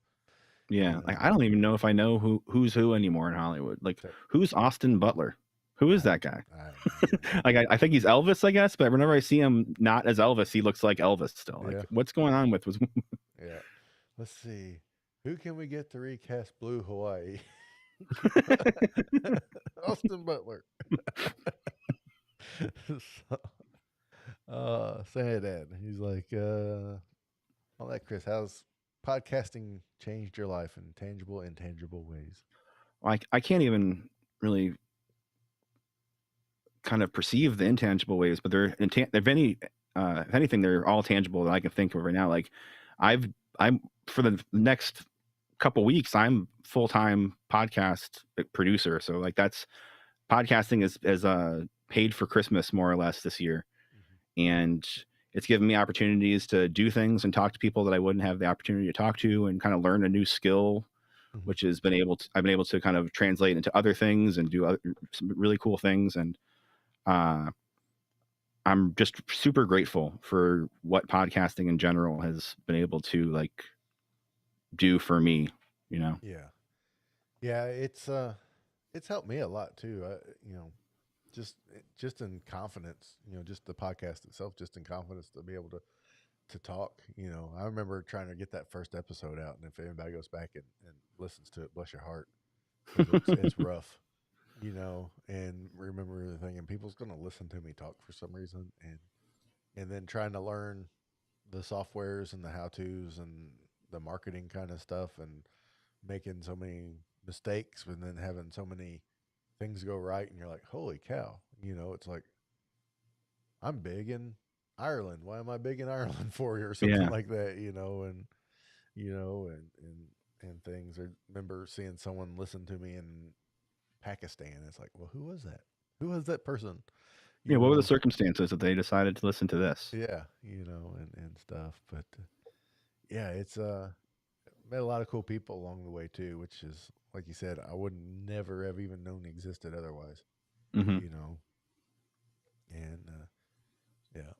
Yeah, like I don't even know if I know who's who anymore in Hollywood. Like, who's Austin Butler? Who is that guy? Like, I think he's Elvis, I guess. But whenever I see him not as Elvis, he looks like Elvis still. Like, what's going on with? Yeah, let's see. Who can we get to recast Blue Hawaii? Austin Butler. Say Dad. He's like, all that, Chris. How's podcasting changed your life in tangible, intangible ways? Like, I can't even really kind of perceive the intangible ways, but if anything, they're all tangible that I can think of right now. Like, I'm for the next couple weeks, I'm full-time podcast producer. So like that's podcasting is paid for Christmas more or less this year. Mhm. And it's given me opportunities to do things and talk to people that I wouldn't have the opportunity to talk to, and kind of learn a new skill, Mhm. which I've been able to kind of translate into other things and do some really cool things. And uh, I'm just super grateful for what podcasting in general has been able to like do for me, you know. Yeah. Yeah, it's helped me a lot too. You know, just in confidence, you know, just the podcast itself, just in confidence to be able to talk. You know, I remember trying to get that first episode out, and if anybody goes back and listens to it, bless your heart, because it's rough, you know. And remember the thing, and people's going to listen to me talk for some reason, and then trying to learn the softwares and the how tos and the marketing kind of stuff, and making so many mistakes, and then having so many things go right, and you're like, holy cow, you know, it's like I'm big in Ireland. Why am I big in Ireland for you, or something Yeah. like that, you know, and you know, and things. I remember seeing someone listen to me in Pakistan. It's like, well, who was that? Who was that person? Yeah. You What were the know, circumstances that they decided to listen to this? yeah, you know, and stuff. But yeah, it's met a lot of cool people along the way too, which is like you said, I would never have even known existed otherwise. Hmm. You know, and yeah,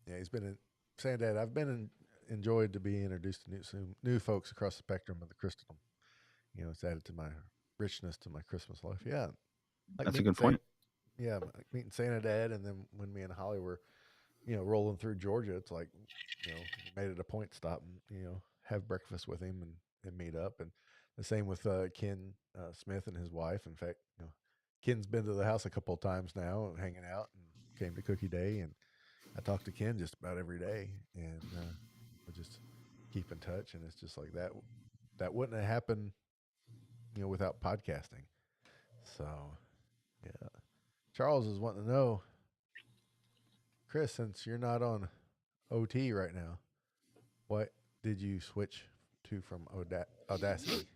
yeah, he's been in saying that I've been enjoyed to be introduced to new folks across the spectrum of the Christendom. You know, it's added to my richness to my Christmas life. Yeah, like That's a meeting good point. yeah, like meeting Santa Dad, and then when me and Holly were, you know, rolling through Georgia, it's like, you know, made it a point to stop and, you know, have breakfast with him and meet up. And the same with Ken Smith and his wife. In fact, you know, Ken's been to the house a couple of times now, hanging out, and came to Cookie Day, and I talk to Ken just about every day, and we just keep in touch. And it's just like that. That wouldn't have happened, you know, without podcasting. So yeah, Charles is wanting to know, Chris, since you're not on OT right now, what did you switch to from Audacity?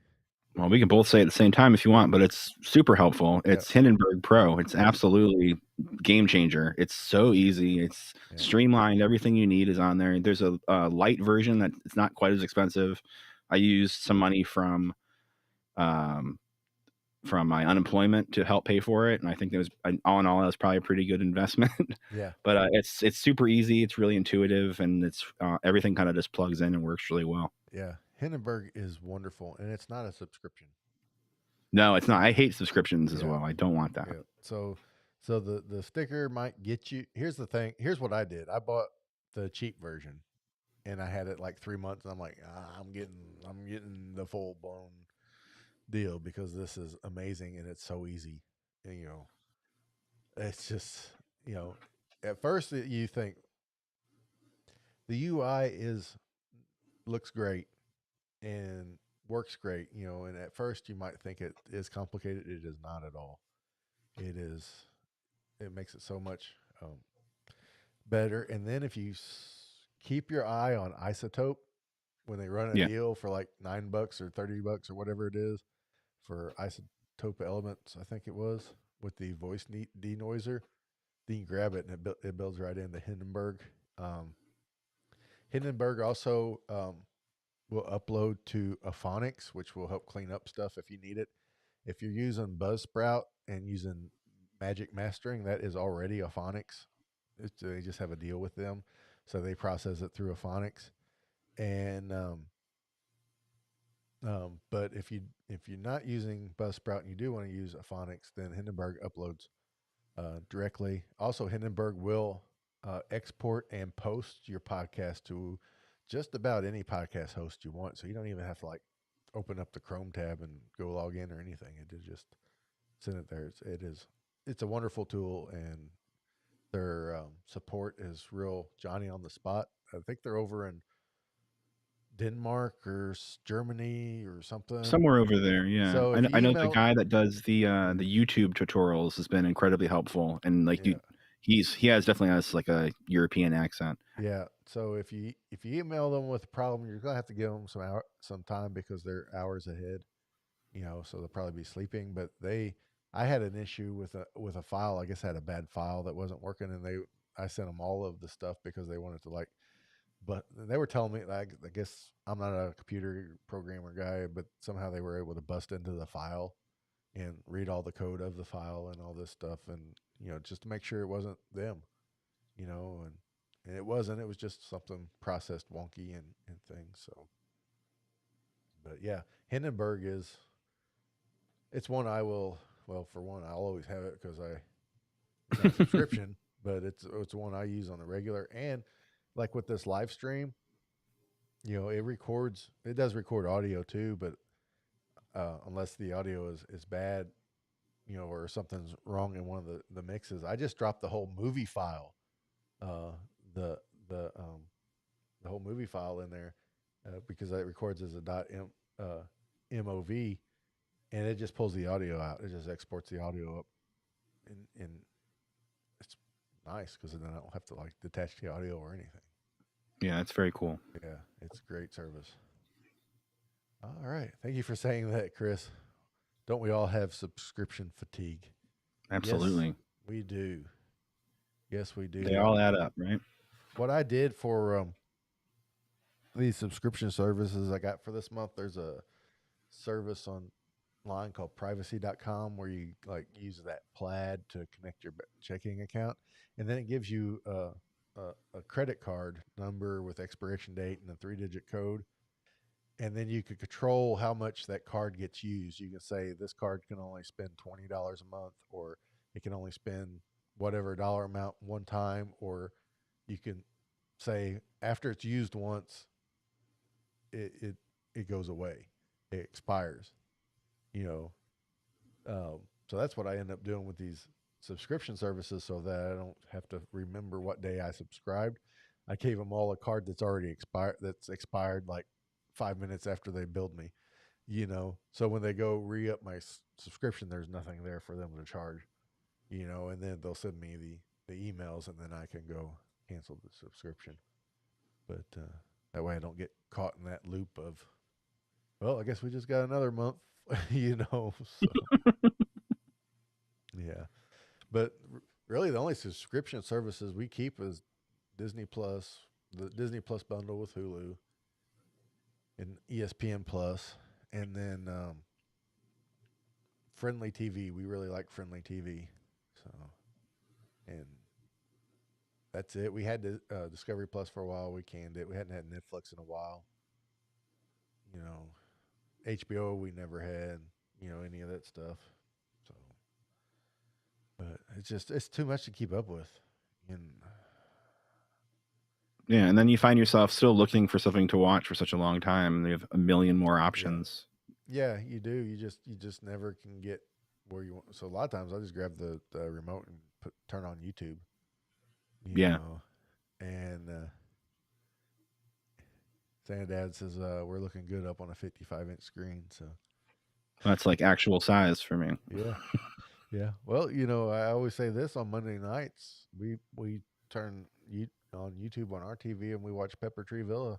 Well, we can both say it at the same time if you want, but it's super helpful. Yep. It's Hindenburg Pro. It's absolutely game changer. It's so easy. It's Yeah. streamlined. Everything you need is on there. There's a light version that it's not quite as expensive. I used some money um, from my unemployment to help pay for it, and I think it was all in all, that was probably a pretty good investment. Yeah. But it's super easy. It's really intuitive, and it's everything kind of just plugs in and works really well. Yeah. Hindenburg is wonderful, and it's not a subscription. No, it's not. I hate subscriptions as Yeah. well. I don't want that. Yeah. So the sticker might get you. Here's the thing. Here's what I did. I bought the cheap version, and I had it like 3 months. And I'm like, I'm getting the full blown deal because this is amazing and it's so easy. And, you know, it's just, you know, at first you think the UI is looks great and works great, you know, and at first you might think it is complicated. It is not at all. It is. It makes it so much better. And then if you keep your eye on Isotope when they run a Yeah. deal for like $9 or $30 or whatever it is for Isotope Elements, I think it was, with the voice denoiser, then you grab it and it builds right into Hindenburg. Um, Hindenburg also will upload to Aphonics, which will help clean up stuff if you need it. If you're using Buzzsprout and using Magic Mastering, that is already Aphonics. They just have a deal with them, so they process it through Aphonics. And but if you're not using Buzzsprout and you do want to use Aphonics, then Hindenburg uploads directly. Also, Hindenburg will export and post your podcast to just about any podcast host you want. So you don't even have to like open up the Chrome tab and go log in or anything. It is just send it there. It's a wonderful tool, and their support is real Johnny on the spot. I think they're over in Denmark or Germany or something. Somewhere over there, yeah. So if I you know the email, guy that does yeah, the YouTube tutorials has been incredibly helpful, and like yeah, he has definitely has like a European accent. Yeah. So if you email them with a problem, you're gonna have to give them some time because they're hours ahead. So they'll probably be sleeping. But I had an issue with a file. I guess I had a bad file that wasn't working, and I sent them all of the stuff because they wanted to like. But they were telling me, like, I guess I'm not a computer programmer guy, but somehow they were able to bust into the file and read all the code of the file and all this stuff, and just to make sure it wasn't them, and it wasn't. It was just something processed wonky and things. So, but yeah, Hindenburg is it's one I will. Well, for one, I'll always have it because it's on subscription, but it's one I use on the regular. And like with this live stream, it does record audio too, but unless the audio is bad, or something's wrong in one of the mixes, I just dropped the whole movie file, uh, the the the whole movie file in there, because it records as a .mov, and it just pulls the audio out. It just exports the audio up, and it's nice because then I don't have to like detach the audio or anything. Yeah, that's very cool. Yeah, it's great service. All right, thank you for saying that, Chris. Don't we all have subscription fatigue? Yes, Absolutely. we do. Yes, we They do. all add up, right? What I did for these subscription services I got for this month, there's a service online called privacy.com where you like use that plaid to connect your checking account, and then it gives you a credit card number with expiration date and a 3-digit code, and then you can control how much that card gets used. You can say this card can only spend $20 a month, or it can only spend whatever dollar amount one time, or you can say after it's used once, it it, it goes away, it expires. You know, so that's what I end up doing with these subscription services, so that I don't have to remember what day I subscribed. I gave them all a card that's already expired. That's expired like 5 minutes after they billed me. So when they go re up my subscription, there's nothing there for them to charge. And then they'll send me the emails, and then I can go cancel the subscription. But that way I don't get caught in that loop of, well, I guess we just got another month. So yeah. But really, the only subscription services we keep is Disney Plus, the Disney Plus bundle with Hulu, and ESPN Plus, and then Friendly TV. We really like Friendly TV, so and that's it. We had Discovery Plus for a while. We canned it. We hadn't had Netflix in a while. You know, HBO we never had. Any of that stuff. So, but it's too much to keep up with, and Yeah, and then you find yourself still looking for something to watch for such a long time. And you have a million more yeah, options. yeah, you do. You just never can get where you want. So a lot of times I just grab the remote and turn on YouTube. You Yeah, know, and Santa Dad says we're looking good up on a 55-inch screen. So that's like actual size for me. yeah, yeah. Well, I always say this on Monday nights. We turn on YouTube on our TV, and we watch Pepper Tree Villa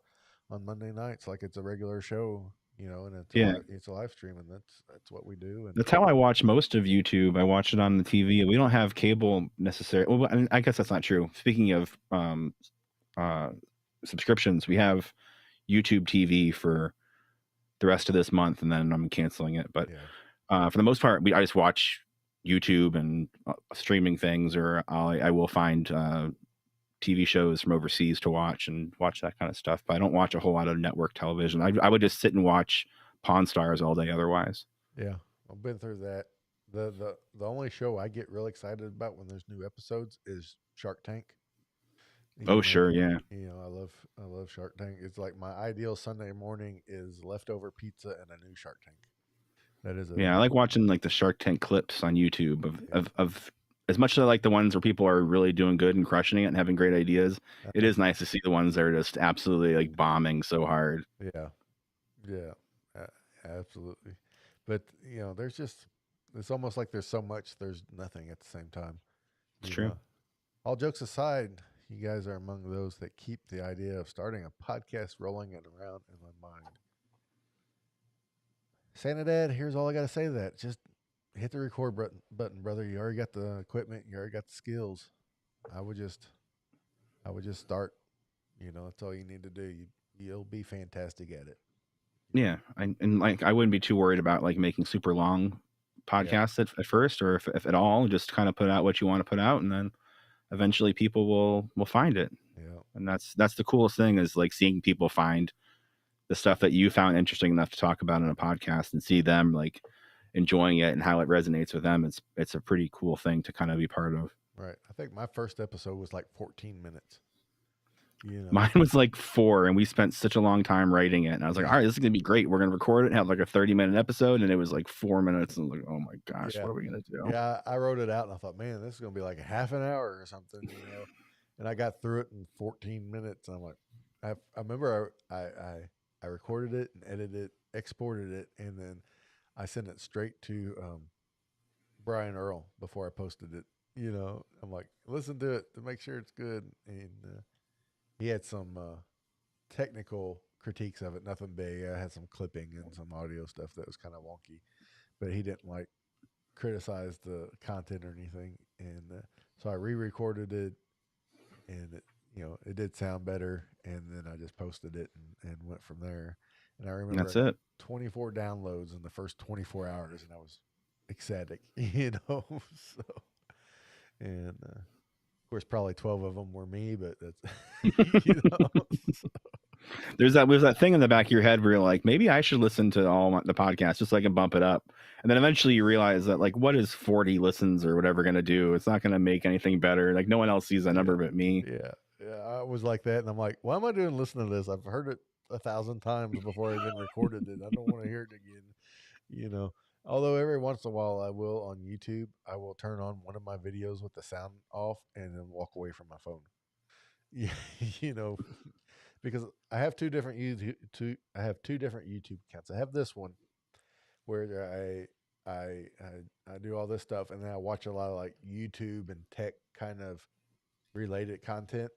on Monday nights like it's a regular show. And Yeah, it's a live stream, and that's what we do. And that's how I watch most of YouTube. I watch it on the TV. We don't have cable necessarily. Well, I guess that's not true. Speaking of uh, subscriptions, we have YouTube TV for the rest of this month, and then I'm canceling it. But yeah, for the most part, I just watch YouTube and streaming things, or I will find TV shows from overseas to watch and watch that kind of stuff. But I don't watch a whole lot of network television. I would just sit and watch Pawn Stars all day otherwise. yeah. I've been through that. The only show I get real excited about when there's new episodes is Shark Tank. Oh, You know, sure, yeah. I love Shark Tank. It's like my ideal Sunday morning is leftover pizza and a new Shark Tank. That is Yeah, I like watching like the Shark Tank clips on YouTube yeah. of as much as I like the ones where people are really doing good and crushing it and having great ideas, it Uh-huh. is nice to see the ones that are just absolutely like bombing so hard. Yeah, yeah, absolutely. But there's just it's almost like there's so much, there's nothing at the same time. It's You true. know, all jokes aside, you guys are among those that keep the idea of starting a podcast rolling and around in my mind. Santa Dad, here's all I got to say to that. Just hit the record button, brother. You already got the equipment. You already got the skills. I would just, I would just start. That's all you need to do. You'll be fantastic at it. Yeah, and like I wouldn't be too worried about like making super long Yeah, podcasts at first, or if at all, just kind of put out what you want to put out, and then eventually people will find it. yeah, And that's the coolest thing is like seeing people find the stuff that you found interesting enough to talk about in a podcast and see them like enjoying it and how it resonates with them. It's a pretty cool thing to kind of be part of. right. I think my first episode was like 14 minutes. You know, Mine was like 4, and we spent such a long time writing it. And I was like, all right, this is gonna be great. We're gonna record it and have like a 30-minute episode, and it was like 4 minutes. And I was like, oh my gosh, yeah, what are we gonna do? yeah. I wrote it out and I thought, man, this is gonna be like a half an hour or something. And I got through it in 14 minutes. And I'm like, I remember I recorded it and edited it, exported it, and then I sent it straight to Brian Earl before I posted it. I'm like, listen to it to make sure it's good. And he had some technical critiques of it, nothing big. I had some clipping and some audio stuff that was kind of wonky, but he didn't like criticize the content or anything. And so I re-recorded it, and it did sound better. And then I just posted it and went from there. And I And remember I that's got it. 24 downloads in the first 24 hours, and I was ecstatic. So and of course, probably 12 of them were me, but that's you know. There's that thing in the back of your head where you're like, maybe I should listen to the podcast just so I can bump it up. And then eventually you realize that like, what is 40 listens or whatever going to do? It's not going to make anything better. Like no one else sees that Yeah, number but me. yeah, yeah. I was like that, and I'm like, why am I doing listening to this? I've heard it 1,000 times before I even recorded it. I don't want to hear it again. You know. Although every once in a while I will on YouTube, I will turn on one of my videos with the sound off and then walk away from my phone. Yeah, you know, because I have two different YouTube accounts. I have this one where I do all this stuff, and then I watch a lot of like YouTube and tech kind of related content.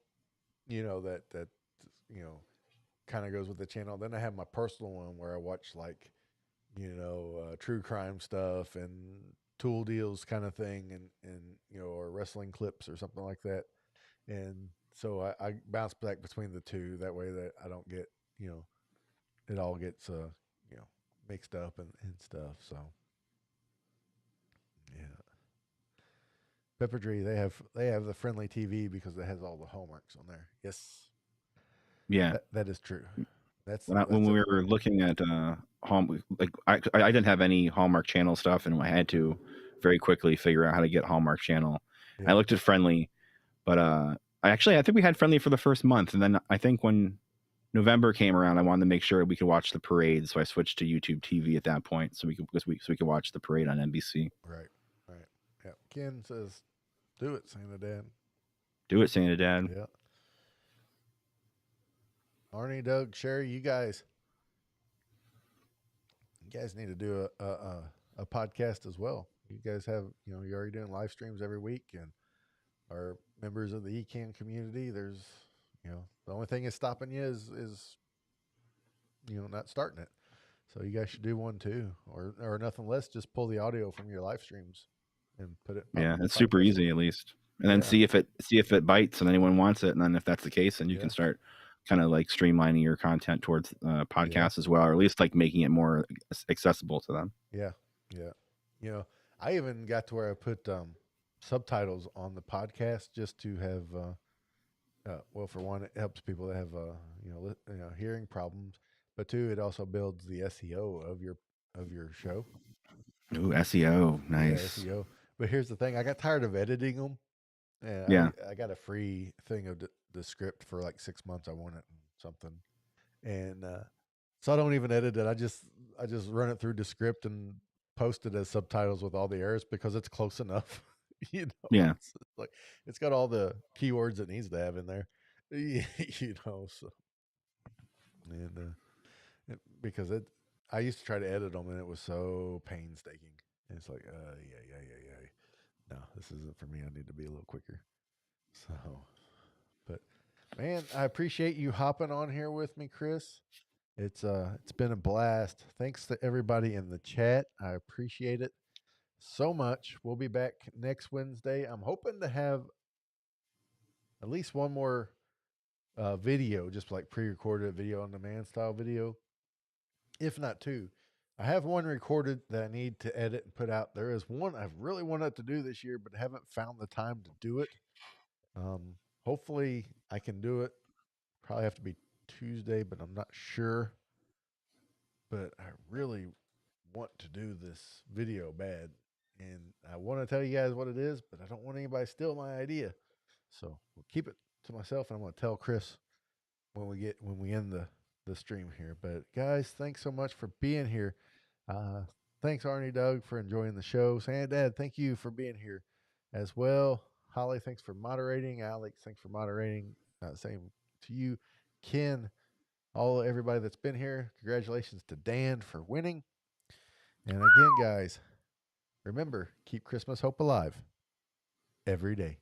That you know kind of goes with the channel. Then I have my personal one where I watch like true crime stuff and tool deals kind of thing, and or wrestling clips or something like that. And so I bounce back between the two. That way that I don't get it all gets you know mixed up and stuff. So yeah, Peppertree they have the friendly TV because it has all the hallmarks on there. Yes, Yeah. that is true. That's When that's a we were looking at home, like I didn't have any Hallmark Channel stuff, and I had to very quickly figure out how to get Hallmark Channel. I yeah, looked at Friendly, but I think we had Friendly for the first month, and then I think when November came around, I wanted to make sure we could watch the parade, so I switched to YouTube TV at that point, so we could watch the parade on NBC. right, right. Yeah, Ken says, "Do it, Santa Dad." Do it, Santa Dad. Yeah, Arnie, Doug, Sherry, you guys need to do a podcast as well. You guys have you're already doing live streams every week and are members of the Ecamm community. There's the only thing is stopping you is not starting it. So you guys should do one too, or nothing less. Just pull the audio from your live streams and put it Yeah, it's super podcast. easy at least, and then Yeah, see if it bites and anyone wants it, and then if that's the case, then you can yeah, start kind of like streamlining your content towards yeah, podcasts as well, or at least like making it more accessible to them. yeah, yeah. I even got to where I put subtitles on the podcast just to have. Well, for one, it helps people that have hearing problems, but two, it also builds the SEO of your show. Ooh, SEO, Yeah, nice. SEO. But here's the thing: I got tired of editing them, and Yeah, I got a free thing of the script for like 6 months. I want it and something, and so I don't even edit it. I just run it through the script and post it as subtitles with all the errors because it's close enough. yeah, It's like it's got all the keywords it needs to have in there. So and because I used to try to edit them and it was so painstaking. And it's like, yeah. No, this isn't for me. I need to be a little quicker. Man, I appreciate you hopping on here with me, Chris. It's been a blast. Thanks to everybody in the chat. I appreciate it so much. We'll be back next Wednesday. I'm hoping to have at least one more video, just like pre-recorded video on demand style video, if not two. I have one recorded that I need to edit and put out. There is one I've really wanted to do this year, but haven't found the time to do it. Um, Hopefully, I can do it. Probably have to be Tuesday, but I'm not sure. But I really want to do this video bad. And I want to tell you guys what it is, but I don't want anybody to steal my idea. So we'll keep it to myself, and I'm going to tell Chris when we end the stream here. But guys, thanks so much for being here. Uh, Thanks Arnie, Doug, for enjoying the show. Sam, Dad, thank you for being here as well. Holly, thanks for moderating. Alex, thanks for moderating. Same to you, Ken. Everybody that's been here. Congratulations to Dan for winning. And again, guys, remember, keep Christmas hope alive every day.